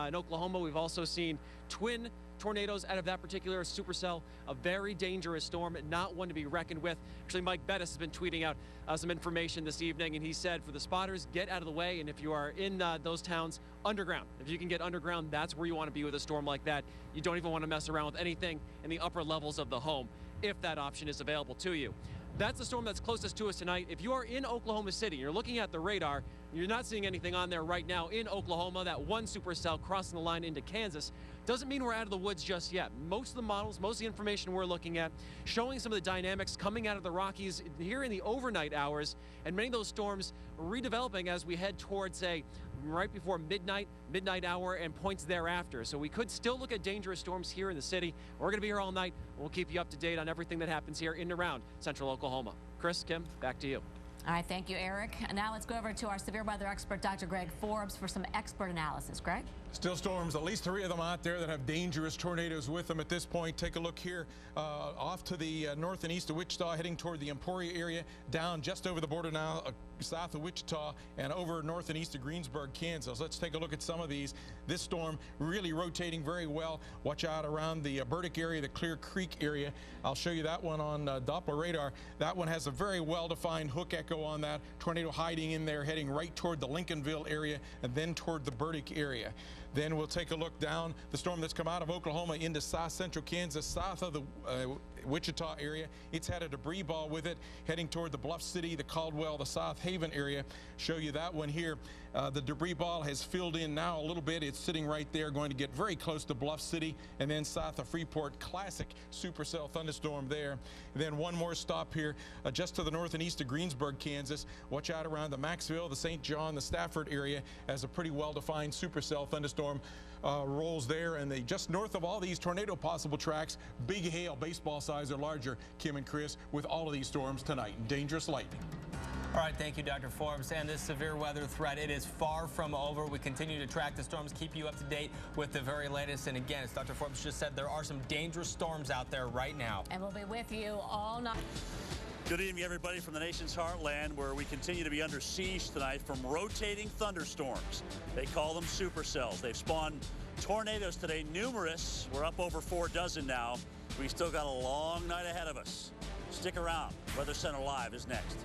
In Oklahoma, we've also seen twin tornadoes out of that particular supercell. A very dangerous storm, not one to be reckoned with. Actually, Mike Bettis has been tweeting out some information this evening, and he said for the spotters, get out of the way, and if you are in those towns, underground. If you can get underground, that's where you want to be with a storm like that. You don't even want to mess around with anything in the upper levels of the home if that option is available to you. That's the storm that's closest to us tonight. If you are in Oklahoma City, you're looking at the radar, you're not seeing anything on there right now in Oklahoma, that one supercell crossing the line into Kansas, doesn't mean we're out of the woods just yet. Most of the models, most of the information we're looking at, showing some of the dynamics coming out of the Rockies here in the overnight hours, and many of those storms redeveloping as we head towards, say, right before midnight hour, and points thereafter. So we could still look at dangerous storms here in the city. We're going to be here all night. We'll keep you up to date on everything that happens here in and around central Oklahoma. Chris, Kim, back to you. All right, thank you, Eric. And now let's go over to our severe weather expert, Dr. Greg Forbes, for some expert analysis. Greg? Still storms, at least 3 of them out there that have dangerous tornadoes with them at this point. Take a look here off to the north and east of Wichita, heading toward the Emporia area, down just over the border now, south of Wichita, and over north and east of Greensburg, Kansas. Let's take a look at some of these. This storm really rotating very well. Watch out around the Burdick area, the Clear Creek area. I'll show you that one on Doppler radar. That one has a very well-defined hook echo on that. Tornado hiding in there, heading right toward the Lincolnville area and then toward the Burdick area. Then we'll take a look down the storm that's come out of Oklahoma into south central Kansas, south of the Wichita area. It's had a debris ball with it heading toward the Bluff City, the Caldwell, the South Haven area. Show you that one here. The debris ball has filled in now a little bit. It's sitting right there, going to get very close to Bluff City, and then south of Freeport. Classic supercell thunderstorm there. And then one more stop here just to the north and east of Greensburg, Kansas. Watch out around the Maxville, the St. John, the Stafford area as a pretty well-defined supercell thunderstorm rolls there. And just north of all these tornado possible tracks, big hail, baseball size or larger, Kim and Chris, with all of these storms tonight. Dangerous lightning. All right, thank you, Dr. Forbes. And this severe weather threat, it is far from over. We continue to track the storms, keep you up to date with the very latest. And again, as Dr. Forbes just said, there are some dangerous storms out there right now. And we'll be with you all night. Good evening, everybody, from the nation's heartland, where we continue to be under siege tonight from rotating thunderstorms. They call them supercells. They've spawned tornadoes today, numerous. We're up over 4 dozen now. We still got a long night ahead of us. Stick around. Weather Center Live is next.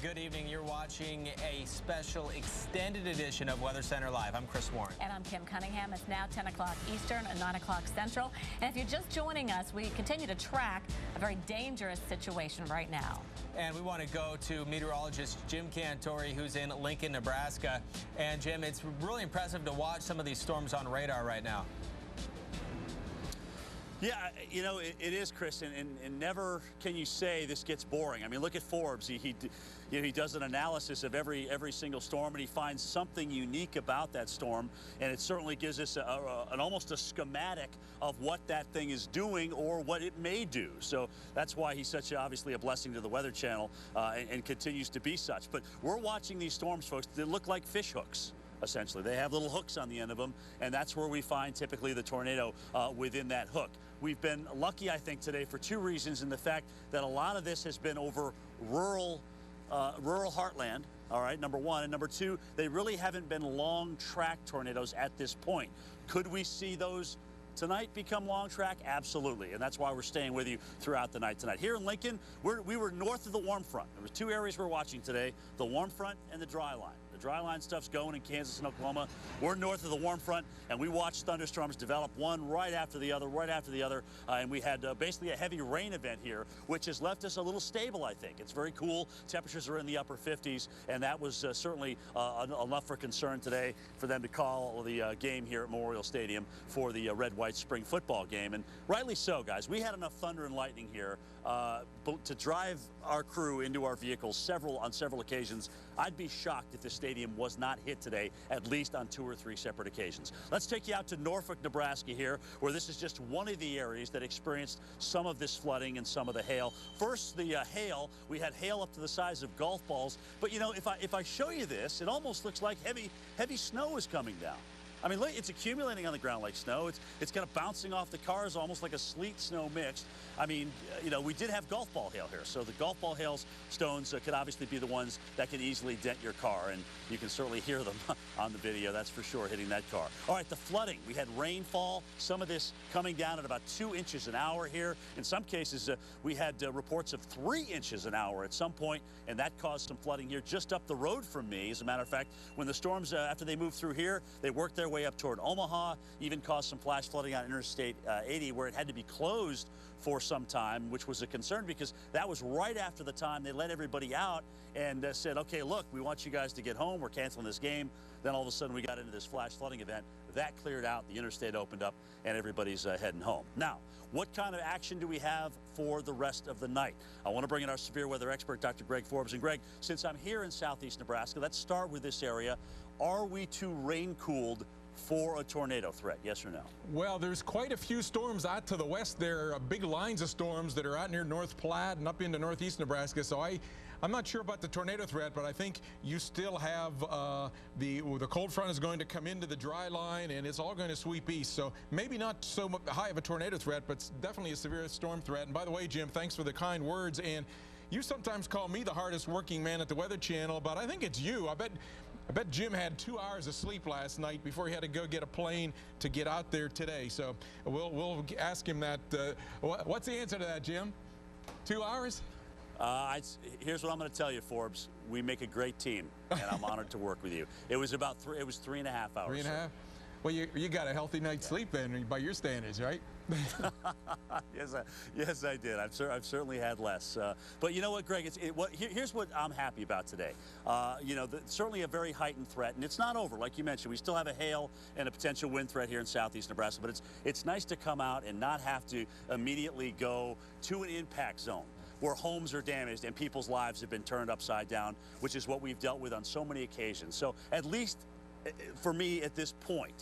Good evening. You're watching a special extended edition of Weather Center Live. I'm Chris Warren. And I'm Kim Cunningham. It's now 10 o'clock Eastern and 9 o'clock Central. And if you're just joining us, we continue to track a very dangerous situation right now. And we want to go to meteorologist Jim Cantori, who's in Lincoln, Nebraska. And Jim, it's really impressive to watch some of these storms on radar right now. Yeah, you know, it is, Chris, and never can you say this gets boring. I mean, look at Forbes. He does an analysis of every single storm, and he finds something unique about that storm, and it certainly gives us almost a schematic of what that thing is doing or what it may do. So that's why he's obviously a blessing to the Weather Channel and continues to be such. But we're watching these storms, folks. They look like fish hooks. Essentially, they have little hooks on the end of them, and that's where we find typically the tornado within that hook. We've been lucky, I think, today for 2 reasons, in the fact that a lot of this has been over rural heartland. All right, number one, and number two, they really haven't been long track tornadoes at this point. Could we see those tonight become long track? Absolutely, and that's why we're staying with you throughout the night tonight. Here in Lincoln, we were north of the warm front. There were 2 areas we're watching today: the warm front and the dry line. Dry line stuff's going in Kansas and Oklahoma. We're north of the warm front, and we watched thunderstorms develop one right after the other, and we had basically a heavy rain event here, which has left us a little stable, I think. It's very cool. Temperatures are in the upper 50s, and that was certainly enough for concern today for them to call the game here at Memorial Stadium for the red-white spring football game, and rightly so, guys. We had enough thunder and lightning here to drive our crew into our vehicles on several occasions. I'd be shocked if the stadium was not hit today, at least on 2 or 3 separate occasions. Let's take you out to Norfolk, Nebraska here, where this is just one of the areas that experienced some of this flooding and some of the hail. First, the hail. We had hail up to the size of golf balls. But, you know, if I show you this, it almost looks like heavy snow is coming down. I mean, look, it's accumulating on the ground like snow. It's kind of bouncing off the cars, almost like a sleet-snow mix. I mean, you know, we did have golf ball hail here, so the golf ball hailstones could obviously be the ones that can easily dent your car, and you can certainly hear them on the video, that's for sure, hitting that car. All right, the flooding. We had rainfall, some of this coming down at about 2 inches an hour here. In some cases, we had reports of 3 inches an hour at some point, and that caused some flooding here just up the road from me. As a matter of fact, when the storms, after they moved through here, they worked their way up toward Omaha, even caused some flash flooding on Interstate 80, where it had to be closed for some time, which was a concern because that was right after the time they let everybody out and said, okay, look, we want you guys to get home. We're canceling this game. Then all of a sudden we got into this flash flooding event. That cleared out. The interstate opened up and everybody's heading home. Now, what kind of action do we have for the rest of the night? I want to bring in our severe weather expert, Dr. Greg Forbes. And Greg, since I'm here in southeast Nebraska, let's start with this area. Are we too rain-cooled for a tornado threat, yes or no? Well, there's quite a few storms out to the west. There are big lines of storms that are out near North Platte and up into northeast Nebraska. So I'm not sure about the tornado threat, but I think you still have the cold front is going to come into the dry line, and it's all going to sweep east. So maybe not so high of a tornado threat, but definitely a severe storm threat. And by the way, Jim, thanks for the kind words. And you sometimes call me the hardest working man at the Weather Channel, but I think it's you. I bet Jim had 2 hours of sleep last night before he had to go get a plane to get out there today. So we'll ask him that. What's the answer to that, Jim? 2 hours? Here's what I'm going to tell you, Forbes. We make a great team, and I'm honored to work with you. It was about 3.5 hours. 3.5? Well, you got a healthy night's sleep then, by your standards, right? Yes, I did. I've certainly had less. But you know what, Greg? Here's what I'm happy about today. You know, certainly a very heightened threat, and it's not over. Like you mentioned, we still have a hail and a potential wind threat here in southeast Nebraska. But it's nice to come out and not have to immediately go to an impact zone where homes are damaged and people's lives have been turned upside down, which is what we've dealt with on so many occasions. So at least for me, at this point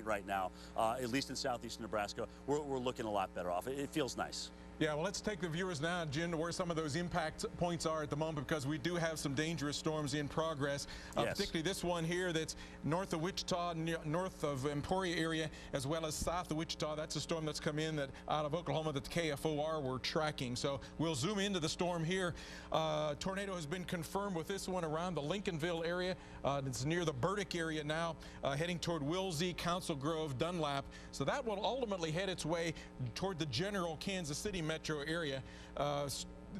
right now, at least in southeast Nebraska, we're looking a lot better off. It feels nice. Yeah, well, let's take the viewers now, Jen, to where some of those impact points are at the moment, because we do have some dangerous storms in progress, particularly this one here that's north of Wichita, north of Emporia area, as well as south of Wichita. That's a storm that's come in that out of Oklahoma that the KFOR were tracking. So we'll zoom into the storm here. Tornado has been confirmed with this one around the Lincolnville area. It's near the Burdick area now, heading toward Wilsey, Council Grove, Dunlap. So that will ultimately head its way toward the general Kansas City metro area.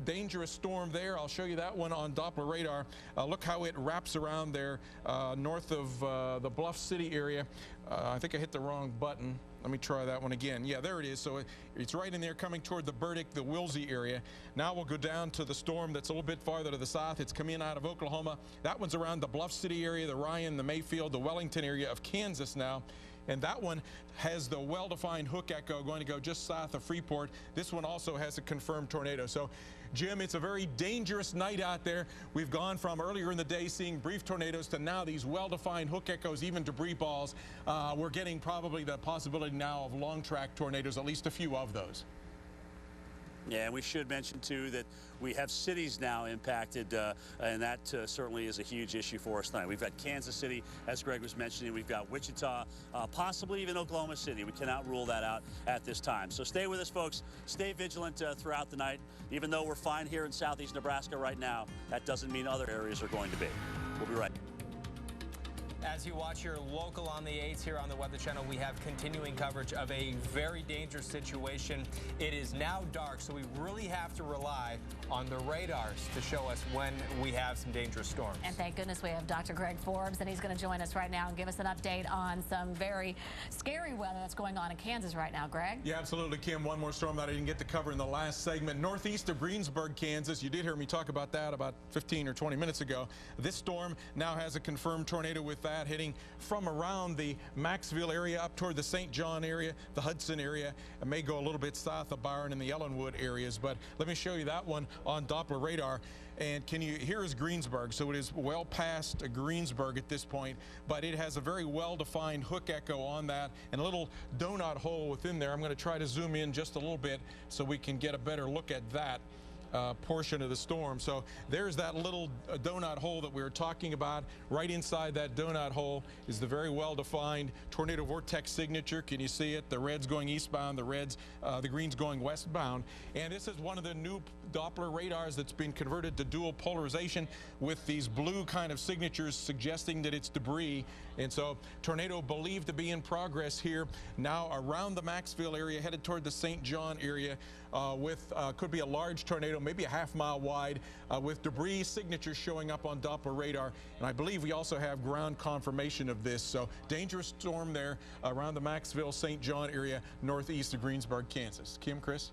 Dangerous storm there. I'll show you that one on Doppler radar. Look how it wraps around there north of the Bluff City area. I think I hit the wrong button. Let me try that one again. Yeah, there it is. So it's right in there coming toward the Burdick, the Wilsey area. Now we'll go down to the storm that's a little bit farther to the south. It's coming in out of Oklahoma. That one's around the Bluff City area, the Ryan, the Mayfield, the Wellington area of Kansas now. And that one has the well-defined hook echo going to go just south of Freeport. This one also has a confirmed tornado. So, Jim, it's a very dangerous night out there. We've gone from earlier in the day seeing brief tornadoes to now these well-defined hook echoes, even debris balls. We're getting probably the possibility now of long-track tornadoes, at least a few of those. Yeah, and we should mention, too, that we have cities now impacted, and that certainly is a huge issue for us tonight. We've got Kansas City, as Greg was mentioning. We've got Wichita, possibly even Oklahoma City. We cannot rule that out at this time. So stay with us, folks. Stay vigilant throughout the night. Even though we're fine here in southeast Nebraska right now, that doesn't mean other areas are going to be. We'll be right back. As you watch your local on the 8s here on the Weather Channel, we have continuing coverage of a very dangerous situation. It is now dark, so we really have to rely on the radars to show us when we have some dangerous storms. And thank goodness we have Dr. Greg Forbes, and he's going to join us right now and give us an update on some very scary weather that's going on in Kansas right now. Greg? Yeah, absolutely, Kim. One more storm that I didn't get to cover in the last segment. Northeast of Greensburg, Kansas. You did hear me talk about that about 15 or 20 minutes ago. This storm now has a confirmed tornado with that heading from around the Maxville area up toward the St. John area, the Hudson area. It may go a little bit south of Byron and the Ellenwood areas, but let me show you that one on Doppler radar. And here is Greensburg, so it is well past Greensburg at this point, but it has a very well-defined hook echo on that and a little donut hole within there. I'm going to try to zoom in just a little bit so we can get a better look at that portion of the storm. So there's that little donut hole that we were talking about. Right inside that donut hole is the very well-defined tornado vortex signature. Can you see it? The red's going eastbound, the green's going westbound. And this is one of the new Doppler radars that's been converted to dual polarization with these blue kind of signatures suggesting that it's debris. And so tornado believed to be in progress here now around the Maxville area, headed toward the St. John area could be a large tornado, maybe a half-mile wide, with debris signatures showing up on Doppler radar. And I believe we also have ground confirmation of this. So dangerous storm there around the Maxville, St. John area, northeast of Greensburg, Kansas. Kim, Chris?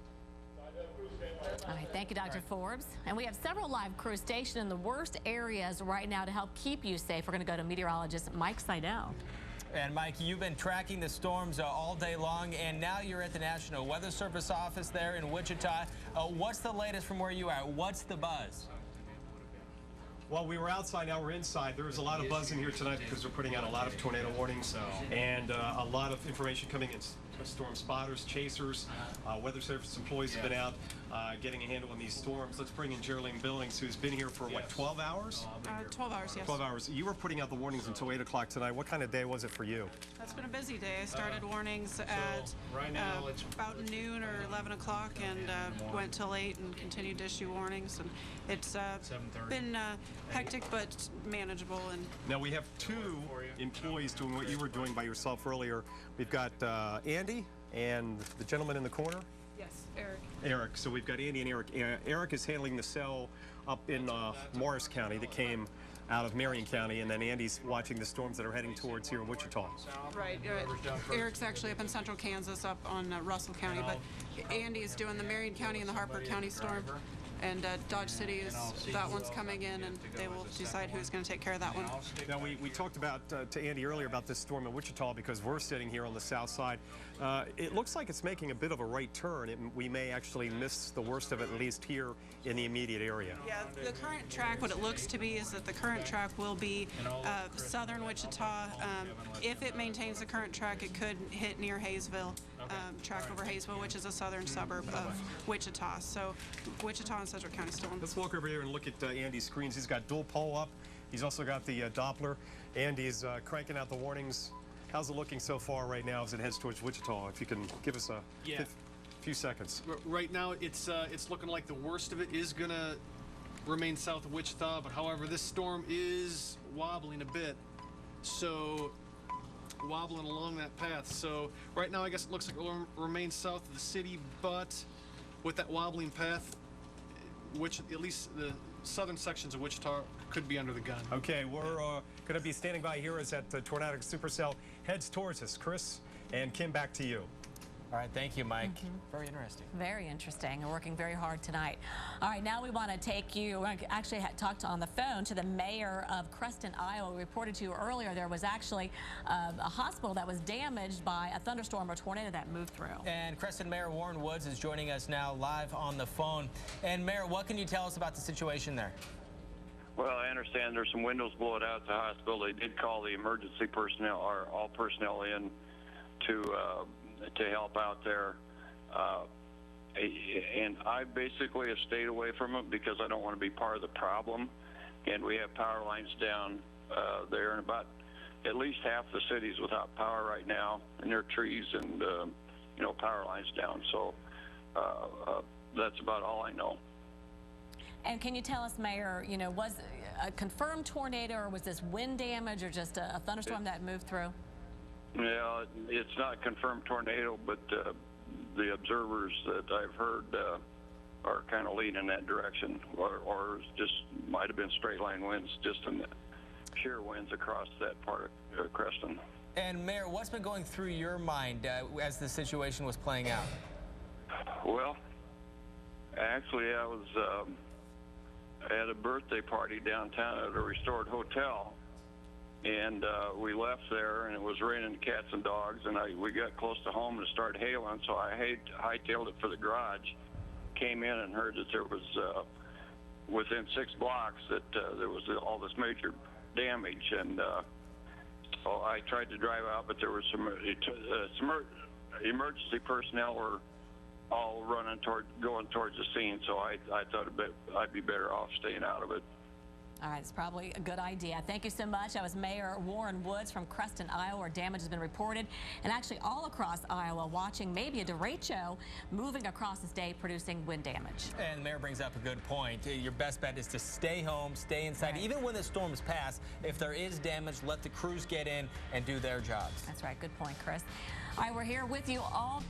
All right, thank you, Dr. Forbes. And we have several live crews stationed in the worst areas right now to help keep you safe. We're going to go to meteorologist Mike Seidel. And Mike, you've been tracking the storms all day long, and now you're at the National Weather Service office there in Wichita. What's the latest from where you are? What's the buzz? Well, we were outside, now we're inside. There was a lot of buzz in here tonight because we're putting out a lot of tornado warnings and a lot of information coming in. Storm spotters, chasers, weather service employees have been out getting a handle on these storms. Let's bring in Geraldine Billings, who's been here for, what, 12 hours? 12 hours, yes. 12 hours. You were putting out the warnings until 8 o'clock tonight. What kind of day was it for you? It's been a busy day. I started warnings at right now it's about noon or 11 o'clock and went till 8 and continued to issue warnings. And it's been hectic but manageable. And now we have two employees doing what you were doing by yourself earlier. We've got Andy and the gentleman in the corner. yes, Eric. Eric. So we've got Andy and Eric. Eric is handling the cell up in Morris County that came out of Marion County, and then Andy's watching the storms that are heading towards here in Wichita. Right. Eric's actually up in central Kansas up on Russell County, but Andy is doing the Marion County and the Harper County storm. and Dodge City is that one's coming in, and they will decide who's going to take care of that one. Now, we talked about to Andy earlier about this storm in Wichita because we're sitting here on the south side. It looks like it's making a bit of a right turn. We may actually miss the worst of it, at least here in the immediate area. Yeah, the current track, what it looks to be is that the current track will be southern Wichita. If it maintains the current track, it could hit near Hayesville, track over Hayesville, which is a southern suburb of Wichita. So Wichita and Sedgwick County still in. Let's walk over here and look at Andy's screens. He's got dual pole up. He's also got the Doppler. Andy's cranking out the warnings. How's it looking so far right now as it heads towards Wichita? If you can give us a few seconds. Right now, it's looking like the worst of it is going to remain south of Wichita, but however, this storm is wobbling a bit, so wobbling along that path. So right now, I guess it looks like it will remain south of the city, but with that wobbling path, which at least the southern sections of Wichita could be under the gun. Okay, we're going to be standing by here as that tornadic supercell heads towards us. Chris and Kim, back to you. All right, thank you, Mike. Very interesting. Very interesting. We're working very hard tonight. All right, now we want to take you, we actually talked on the phone to the mayor of Creston, Iowa. We reported to you earlier there was actually a hospital that was damaged by a thunderstorm or tornado that moved through. And Creston Mayor Warren Woods is joining us now live on the phone. And Mayor, what can you tell us about the situation there? Well, I understand there's some windows blowing out at the hospital. They did call the emergency personnel, or all personnel in to help out there. And I basically have stayed away from it because I don't want to be part of the problem. And we have power lines down there, and about at least half the city's without power right now, and there are trees and power lines down. So that's about all I know. And can you tell us, Mayor, was a confirmed tornado, or was this wind damage, or just a thunderstorm that moved through? Yeah, it's not a confirmed tornado, but the observers that I've heard are kind of leaning in that direction, or just might have been straight line winds, just in the sheer winds across that part of Creston. And Mayor, what's been going through your mind as the situation was playing out? Well, actually, I was at a birthday party downtown at a restored hotel. And we left there, and it was raining cats and dogs, and we got close to home and it started hailing, so I hightailed it for the garage, came in and heard that there was, within 6 blocks, that there was all this major damage, and so I tried to drive out, but there was some emergency personnel were all going towards the scene, so I thought I'd be better off staying out of it. All right, it's probably a good idea. Thank you so much. That was Mayor Warren Woods from Creston, Iowa, where damage has been reported. And actually all across Iowa, watching maybe a derecho moving across the state, producing wind damage. And the mayor brings up a good point. Your best bet is to stay home, stay inside. Right. Even when the storms pass, if there is damage, let the crews get in and do their jobs. That's right. Good point, Chris. All right, we're here with you all.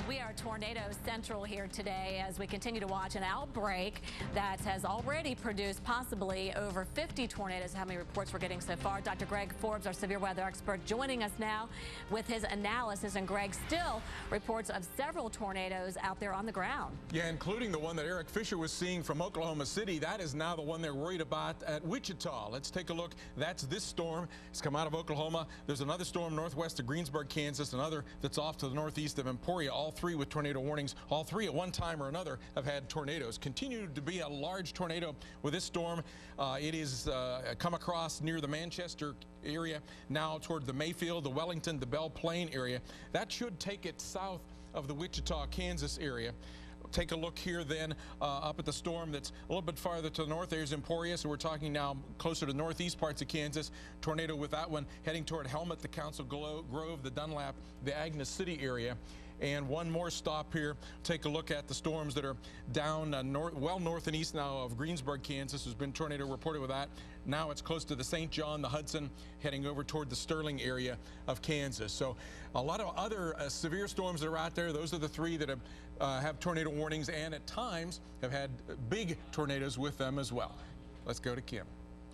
We are Tornado Central here today as we continue to watch an outbreak that has already produced possibly over 50 tornadoes. How many reports we're getting so far? Dr. Greg Forbes, our severe weather expert, joining us now with his analysis. And Greg, still reports of several tornadoes out there on the ground. Yeah, including the one that Eric Fisher was seeing from Oklahoma City. That is now the one they're worried about at Wichita. Let's take a look. That's this storm. It's come out of Oklahoma. There's another storm northwest of Greensburg, Kansas, another that's off to the northeast of Emporia. All three with tornado warnings. All three at one time or another have had tornadoes. Continued to be a large tornado with this storm. It is come across near the Manchester area, now toward the Mayfield, the Wellington, the Belle Plaine area. That should take it south of the Wichita, Kansas area. Take a look here then up at the storm that's a little bit farther to the north. There's Emporia, so we're talking now closer to northeast parts of Kansas. Tornado with that one heading toward Helmet, the Council Grove, the Dunlap, the Agnes City area. And one more stop here. Take a look at the storms that are down well north and east now of Greensburg, Kansas. There's been tornado reported with that. Now it's close to the St. John, the Hudson, heading over toward the Sterling area of Kansas. So a lot of other severe storms that are out there. Those are the three that have tornado warnings and at times have had big tornadoes with them as well. Let's go to Kim.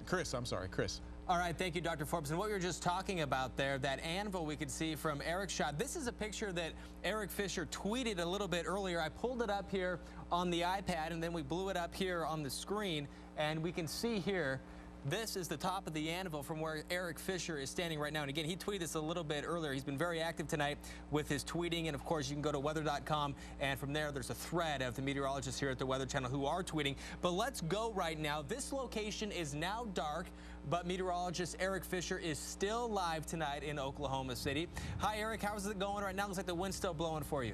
Chris, I'm sorry, Chris. All right, thank you, Dr. Forbes. And what we were just talking about there, that anvil we could see from Eric's shot, this is a picture that Eric Fisher tweeted a little bit earlier. I pulled it up here on the iPad, and then we blew it up here on the screen, and we can see here, this is the top of the anvil from where Eric Fisher is standing right now. And again, he tweeted this a little bit earlier. He's been very active tonight with his tweeting. And of course, you can go to weather.com. And from there, there's a thread of the meteorologists here at the Weather Channel who are tweeting. But let's go right now. This location is now dark, but meteorologist Eric Fisher is still live tonight in Oklahoma City. Hi, Eric. How's it going right now? Looks like the wind's still blowing for you.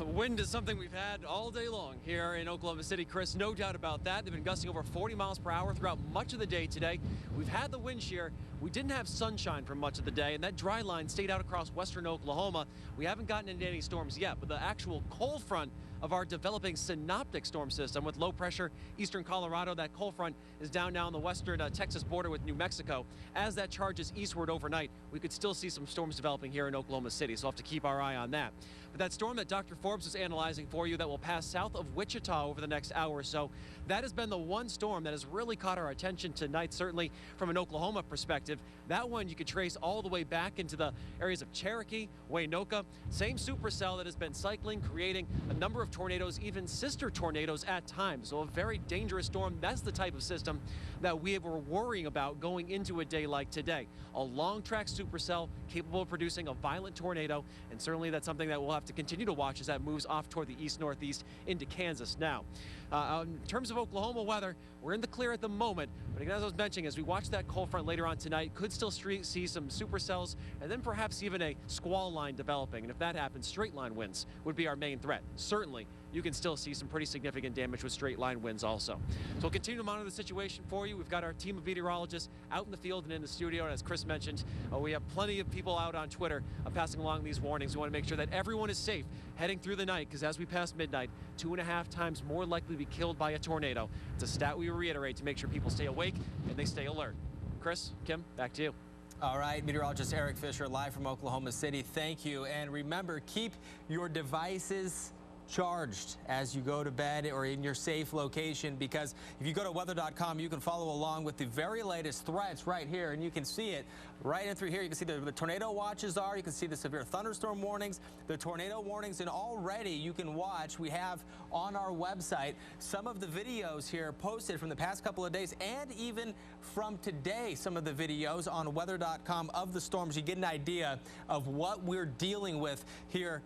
Wind is something we've had all day long here in Oklahoma City, Chris. No doubt about that. They've been gusting over 40 miles per hour throughout much of the day today. We've had the wind shear. We didn't have sunshine for much of the day, and that dry line stayed out across western Oklahoma. We haven't gotten into any storms yet, but the actual cold front of our developing synoptic storm system with low pressure eastern Colorado, that cold front is down now on the western Texas border with New Mexico. As that charges eastward overnight, we could still see some storms developing here in Oklahoma City, so we'll have to keep our eye on that. But that storm that Dr. Forbes is analyzing for you that will pass south of Wichita over the next hour or so, that has been the one storm that has really caught our attention tonight, certainly from an Oklahoma perspective. That one you could trace all the way back into the areas of Cherokee, Waynoka, same supercell that has been cycling, creating a number of tornadoes, even sister tornadoes at times. So a very dangerous storm. That's the type of system that we were worrying about going into a day like today. A long track supercell capable of producing a violent tornado, and certainly that's something that we'll have to continue to watch as that moves off toward the east-northeast into Kansas now. In terms of Oklahoma weather, we're in the clear at the moment, but again, as I was mentioning, as we watch that cold front later on tonight, could still see some supercells and then perhaps even a squall line developing. And if that happens, straight line winds would be our main threat. Certainly, you can still see some pretty significant damage with straight line winds also. So we'll continue to monitor the situation for you. We've got our team of meteorologists out in the field and in the studio. And as Chris mentioned, we have plenty of people out on Twitter passing along these warnings. We want to make sure that everyone is safe heading through the night, because as we pass midnight, 2.5 times more likely to be killed by a tornado. It's a stat we reiterate to make sure people stay awake and they stay alert. Chris, Kim, back to you. All right, meteorologist Eric Fisher live from Oklahoma City. Thank you. And remember, keep your devices charged as you go to bed or in your safe location, because if you go to weather.com, you can follow along with the very latest threats right here, and you can see it right in through here. You can see the tornado watches are, you can see the severe thunderstorm warnings, the tornado warnings, and already you can watch, we have on our website some of the videos here posted from the past couple of days, and even from today, some of the videos on weather.com of the storms. You get an idea of what we're dealing with here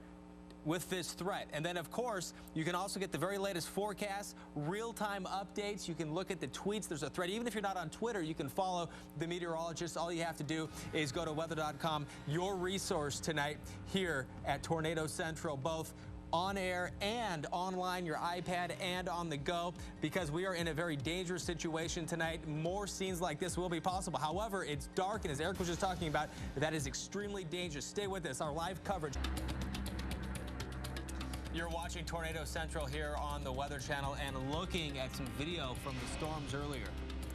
with this threat. And then, of course, you can also get the very latest forecasts, real-time updates. You can look at the tweets. There's a thread. Even if you're not on Twitter, you can follow the meteorologists. All you have to do is go to weather.com, your resource tonight here at Tornado Central, both on air and online, your iPad and on the go, because we are in a very dangerous situation tonight. More scenes like this will be possible. However, it's dark, and as Eric was just talking about, that is extremely dangerous. Stay with us. Our live coverage. You're watching Tornado Central here on the Weather Channel and looking at some video from the storms earlier.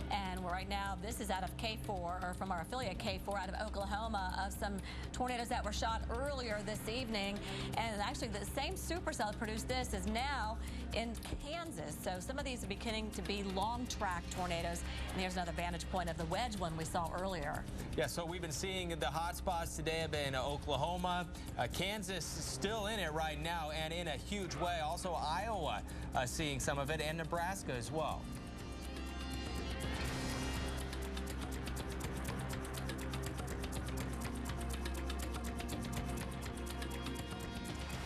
And right now, this is out of K4, or from our affiliate K4 out of Oklahoma, of some tornadoes that were shot earlier this evening. And actually, the same supercell that produced this is now in Kansas. So some of these are beginning to be long-track tornadoes. And here's another vantage point of the wedge one we saw earlier. Yeah, so we've been seeing the hot spots today have been Oklahoma, Kansas still in it right now, and in a huge way. Also Iowa seeing some of it, and Nebraska as well.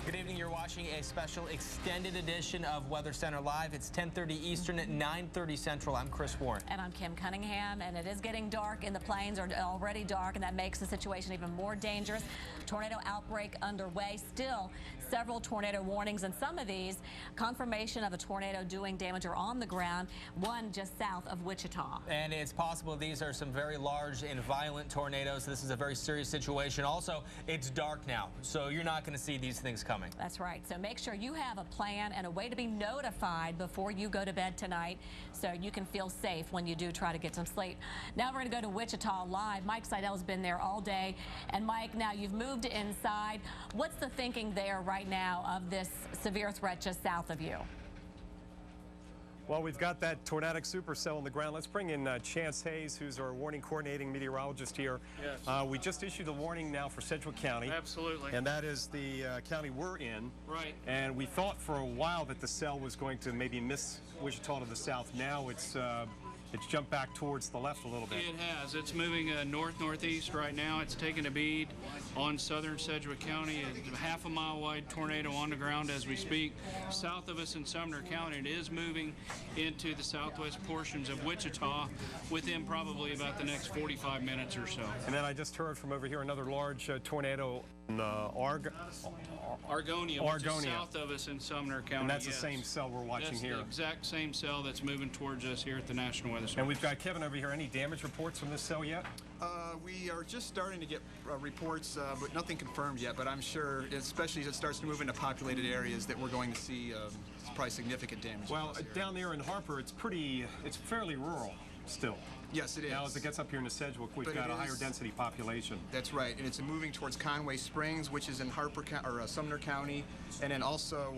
Good evening. You're watching a special extended edition of Weather Center Live. It's 10:30 Eastern at 9:30 Central. I'm Chris Warren. And I'm Kim Cunningham. And it is getting dark, and the plains are already dark, and that makes the situation even more dangerous. Tornado outbreak underway. Still several tornado warnings, and some of these confirmation of a tornado doing damage or on the ground, one just south of Wichita. And it's possible these are some very large and violent tornadoes. This is a very serious situation. Also, it's dark now, so you're not going to see these things coming. That's right. So make sure you have a plan and a way to be notified before you go to bed tonight, so you can feel safe when you do try to get some sleep. Now we're going to go to Wichita live. Mike Seidel's been there all day. And Mike, now you've moved inside. What's the thinking there right now of this severe threat just south of you? Well, we've got that tornadic supercell on the ground. Let's bring in Chance Hayes, who's our warning coordinating meteorologist here. Yes. We just issued a warning now for Sedgwick County. Absolutely. And that is the county we're in. Right. And we thought for a while that the cell was going to maybe miss Wichita to the south. Now it's jumped back towards the left a little bit. It has. It's moving north-northeast right now. It's taking a bead on southern Sedgwick County. It's a half-a-mile-wide tornado on the ground as we speak. South of us in Sumner County, it is moving into the southwest portions of Wichita within probably about the next 45 minutes or so. And then I just heard from over here another large tornado in Argonia, which is south of us in Sumner County. And that's the same cell we're watching here. That's the exact same cell that's moving towards us here at the National Weather Service. And we've got Kevin over here. Any damage reports from this cell yet? We are just starting to get reports, but nothing confirmed yet. But I'm sure, especially as it starts to move into populated areas, that we're going to see probably significant damage. Well, down there in Harper, it's fairly rural still. Yes, it is. Now, as it gets up here into Sedgwick, we've got a higher density population. That's right, and it's moving towards Conway Springs, which is in Sumner County, and then also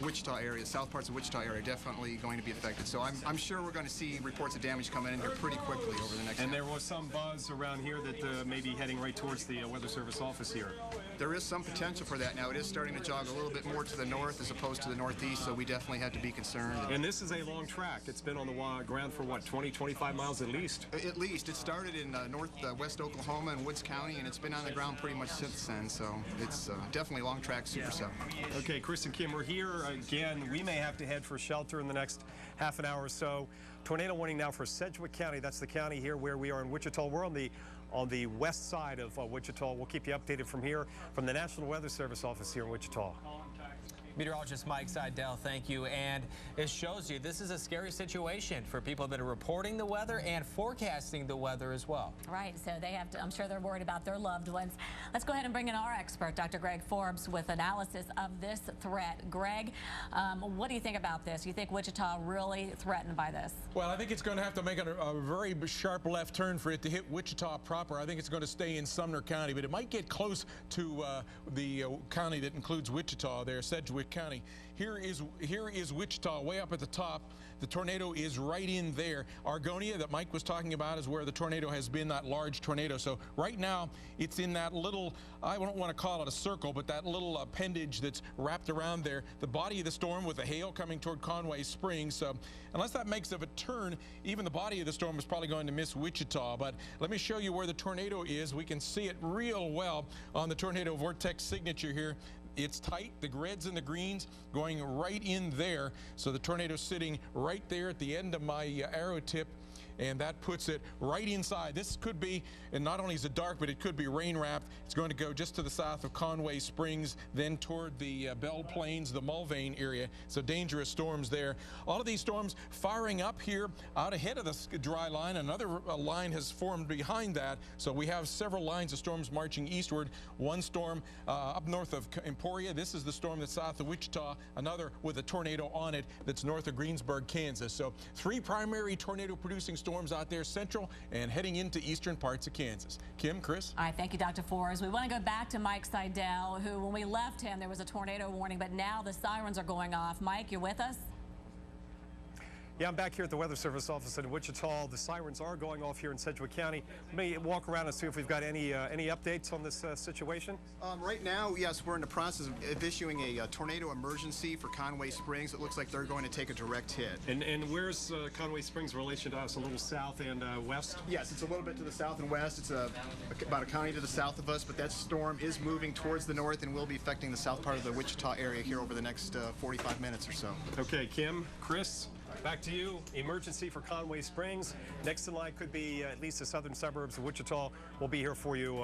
Wichita area, south parts of Wichita area, definitely going to be affected. So I'm sure we're going to see reports of damage coming in here pretty quickly over the next. And there was some buzz around here that may be heading right towards the Weather Service office here. There is some potential for that now. It is starting to jog a little bit more to the north as opposed to the northeast, so we definitely have to be concerned. And this is a long track. It's been on the ground for what, 20, 25 miles at least? At least. It started in northwest Oklahoma and Woods County, and it's been on the ground pretty much since then, so it's definitely long track supercell. Okay, Chris and Kim, we're here again. We may have to head for shelter in the next half an hour or so. Tornado warning now for Sedgwick County. That's the county here where we are in Wichita. We're on the west side of Wichita. We'll keep you updated from here, from the National Weather Service office here in Wichita. Meteorologist Mike Seidel, thank you. And it shows you this is a scary situation for people that are reporting the weather and forecasting the weather as well. Right, so they have to, I'm sure they're worried about their loved ones. Let's go ahead and bring in our expert, Dr. Greg Forbes, with analysis of this threat. Greg, what do you think about this? You think Wichita really threatened by this? Well, I think it's going to have to make a very sharp left turn for it to hit Wichita proper. I think it's going to stay in Sumner County, but it might get close to the county that includes Wichita there, Sedgwick County. Here is Wichita way up at the top. The tornado is right in there. Argonia that Mike was talking about is where the tornado has been, that large tornado. So right now it's in that little, I don't want to call it a circle, but that little appendage that's wrapped around there. The body of the storm with the hail coming toward Conway Springs. So unless that makes of a turn, even the body of the storm is probably going to miss Wichita. But let me show you where the tornado is. We can see it real well on the tornado vortex signature here. It's tight, the reds and the greens going right in there. So the tornado's sitting right there at the end of my arrow tip, and that puts it right inside. This could be, and not only is it dark, but it could be rain wrapped. It's going to go just to the south of Conway Springs, then toward the Belle Plains, the Mulvane area. So dangerous storms there. All of these storms firing up here out ahead of the dry line. Another line has formed behind that. So we have several lines of storms marching eastward. One storm up north of Emporia. This is the storm that's south of Wichita. Another with a tornado on it that's north of Greensburg, Kansas. So three primary tornado producing storms out there central and heading into eastern parts of Kansas. Kim, Chris? All right, thank you, Dr. Forbes. We want to go back to Mike Seidel, who, when we left him, there was a tornado warning, but now the sirens are going off. Mike, you're with us? Yeah, I'm back here at the Weather Service office in Wichita. The sirens are going off here in Sedgwick County. Let me walk around and see if we've got any updates on this situation. Right now, yes, we're in the process of issuing a tornado emergency for Conway Springs. It looks like they're going to take a direct hit. And where's Conway Springs in relation to us? A little south and west? Yes, it's a little bit to the south and west. It's about a county to the south of us, but that storm is moving towards the north and will be affecting the south part of the Wichita area here over the next 45 minutes or so. Okay, Kim, Chris? Back to you. Emergency for Conway Springs. Next in line could be at least the southern suburbs of Wichita. We'll be here for you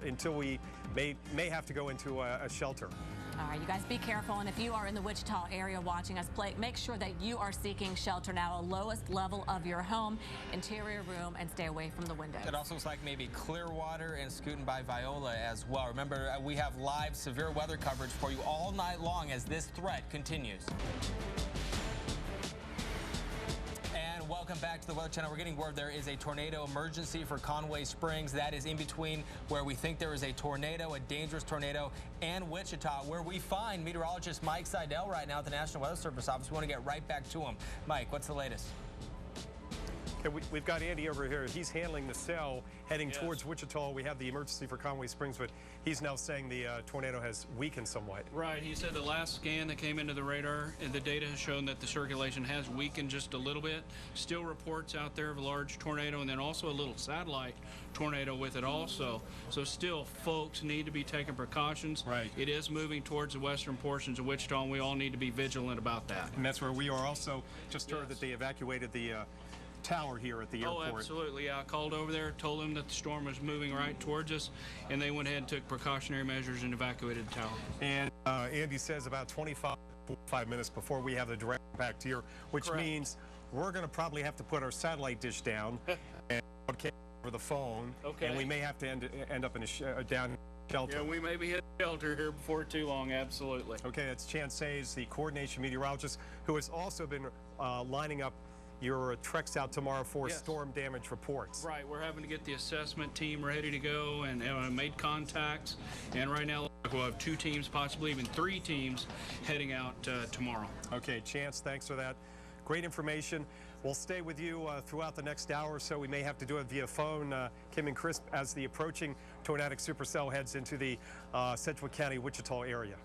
until we may have to go into a shelter. All right, you guys be careful, and if you are in the Wichita area watching us play, make sure that you are seeking shelter now, lowest level of your home, interior room, and stay away from the windows. It also looks like maybe Clearwater and scooting by Viola as well. Remember, we have live severe weather coverage for you all night long as this threat continues. Welcome welcome back to the Weather Channel. We're getting word there is a tornado emergency for Conway Springs. That is in between where we think there is a tornado, a dangerous tornado, and Wichita, where we find meteorologist Mike Seidel right now at the National Weather Service office. We want to get right back to him. Mike, what's the latest? Okay, we've got Andy over here. He's handling the cell heading towards Wichita. We have the emergency for Conway Springs, but he's now saying the tornado has weakened somewhat. Right. He said the last scan that came into the radar, and the data has shown that the circulation has weakened just a little bit. Still reports out there of a large tornado, and then also a little satellite tornado with it also. So still, folks need to be taking precautions. Right. It is moving towards the western portions of Wichita, and we all need to be vigilant about that. And that's where we are also. Just heard that they evacuated the tower here at the airport. Oh, absolutely. Yeah, I called over there, told them that the storm was moving right towards us, and they went ahead and took precautionary measures and evacuated the tower. And Andy says about 25 minutes before we have the direct impact here, which means we're going to probably have to put our satellite dish down and broadcast over the phone. Okay. And we may have to end up in a down shelter. Yeah, we may be at shelter here before too long, absolutely. Okay, that's Chance Hayes, the coordination meteorologist, who has also been lining up your treks out tomorrow for storm damage reports. Right, we're having to get the assessment team ready to go and made contacts. And right now we'll have 2 teams, possibly even 3 teams heading out tomorrow. Okay, Chance, thanks for that. Great information. We'll stay with you throughout the next hour or so. We may have to do it via phone, Kim and Chris, as the approaching tornadic supercell heads into the Sedgwick County, Wichita area.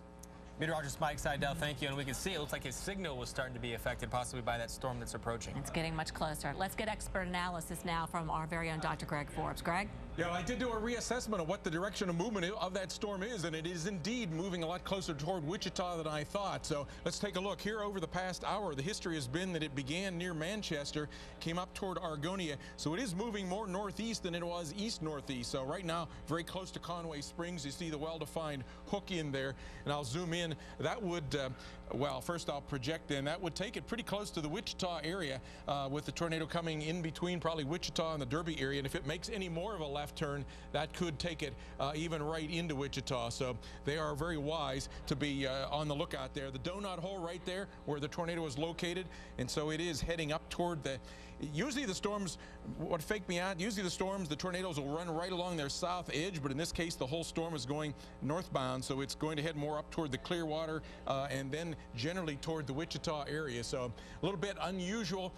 Meteorologist Mike Seidel, thank you. And we can see it looks like his signal was starting to be affected possibly by that storm that's approaching. It's getting much closer. Let's get expert analysis now from our very own Dr. Greg Forbes. Greg? Yeah, well, I did do a reassessment of what the direction of movement of that storm is, and it is indeed moving a lot closer toward Wichita than I thought. So let's take a look. Here over the past hour, the history has been that it began near Manchester, came up toward Argonia. So it is moving more northeast than it was east-northeast. So right now, very close to Conway Springs. You see the well-defined hook in there, and I'll zoom in. That would, well, first I'll project in. That would take it pretty close to the Wichita area with the tornado coming in between probably Wichita and the Derby area. And if it makes any more of a left turn, that could take it even right into Wichita. So they are very wise to be on the lookout there. The donut hole right there where the tornado is located, and so it is heading up toward the. Usually the storms, what faked me out, usually the tornadoes will run right along their south edge, but in this case the whole storm is going northbound, so it's going to head more up toward the Clearwater and then generally toward the Wichita area. So a little bit unusual.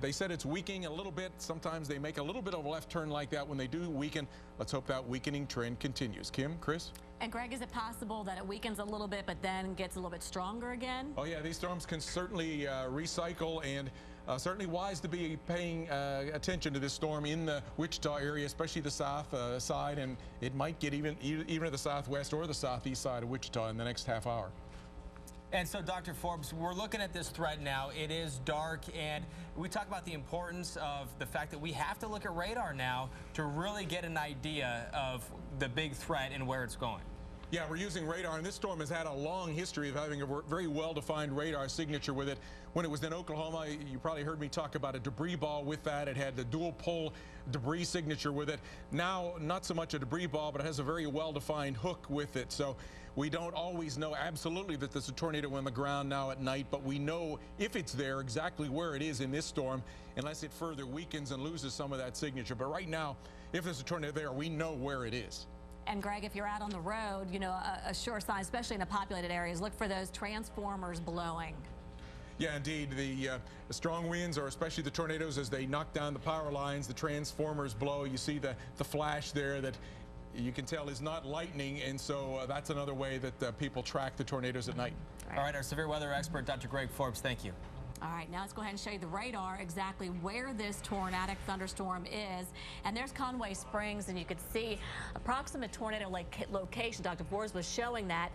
They said it's weakening a little bit. Sometimes they make a little bit of a left turn like that when they do weaken. Let's hope that weakening trend continues. Kim, Chris? And Greg, is it possible that it weakens a little bit but then gets a little bit stronger again? Oh yeah, these storms can certainly recycle, and certainly wise to be paying attention to this storm in the Wichita area, especially the south side, and it might get even to the southwest or the southeast side of Wichita in the next half hour. And so, Dr. Forbes, we're looking at this threat now. It is dark, and we talk about the importance of the fact that we have to look at radar now to really get an idea of the big threat and where it's going. Yeah, we're using radar, and this storm has had a long history of having a very well-defined radar signature with it. When it was in Oklahoma, you probably heard me talk about a debris ball with that. It had the dual-pole debris signature with it. Now, not so much a debris ball, but it has a very well-defined hook with it. So we don't always know absolutely that there's a tornado on the ground now at night, but we know if it's there exactly where it is in this storm, unless it further weakens and loses some of that signature. But right now, if there's a tornado there, we know where it is. And Greg, if you're out on the road, you know, a sure sign, especially in the populated areas, look for those transformers blowing. Yeah, indeed. The strong winds, or especially the tornadoes, as they knock down the power lines, the transformers blow. You see the flash there that you can tell is not lightning, and so that's another way that people track the tornadoes at night. All right, our severe weather expert, Dr. Greg Forbes, thank you. All right, now let's go ahead and show you the radar, exactly where this tornadic thunderstorm is. And there's Conway Springs, and you could see approximate tornado location. Dr. Forbes was showing that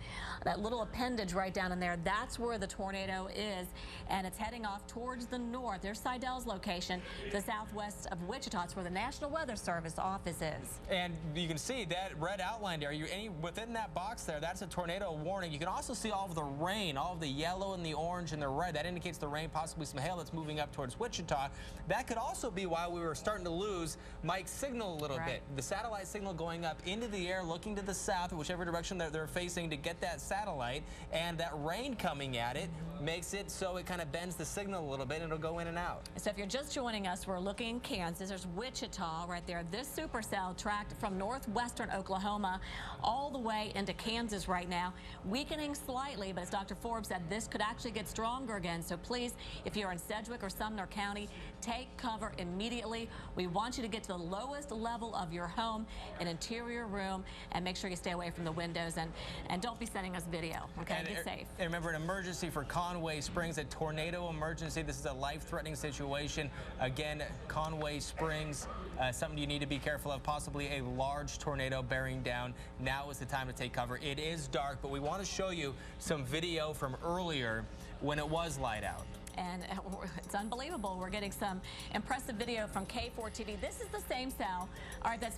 little appendage right down in there. That's where the tornado is, and it's heading off towards the north. There's Seidel's location, the southwest of Wichita. It's where the National Weather Service office is. And you can see that red outlined area. Within that box there, that's a tornado warning. You can also see all of the rain, all of the yellow and the orange and the red. That indicates the rain possibly some hail that's moving up towards Wichita. That could also be why we were starting to lose Mike's signal a little bit. The satellite signal going up into the air, looking to the south, whichever direction they're facing to get that satellite, and that rain coming at it makes it so it kind of bends the signal a little bit, and it'll go in and out. So if you're just joining us, we're looking in Kansas. There's Wichita right there. This supercell tracked from northwestern Oklahoma all the way into Kansas right now, weakening slightly, but as Dr. Forbes said, this could actually get stronger again. So please, if you're in Sedgwick or Sumner County, take cover immediately. We want you to get to the lowest level of your home, an interior room, and make sure you stay away from the windows, and don't be sending us video, okay? And get safe. And remember, an emergency for Conway Springs, a tornado emergency. This is a life-threatening situation. Again, Conway Springs, something you need to be careful of, possibly a large tornado bearing down. Now is the time to take cover. It is dark, but we want to show you some video from earlier when it was light out. And it's unbelievable. We're getting some impressive video from K4 TV. This is the same cell, all right, that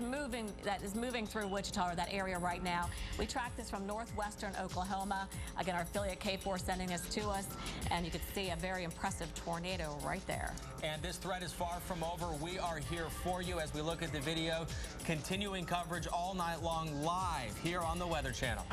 is moving through Wichita, or that area right now. We tracked this from northwestern Oklahoma. Again, our affiliate K4 sending this to us, and you can see a very impressive tornado right there. And this threat is far from over. We are here for you as we look at the video. Continuing coverage all night long live here on the Weather Channel.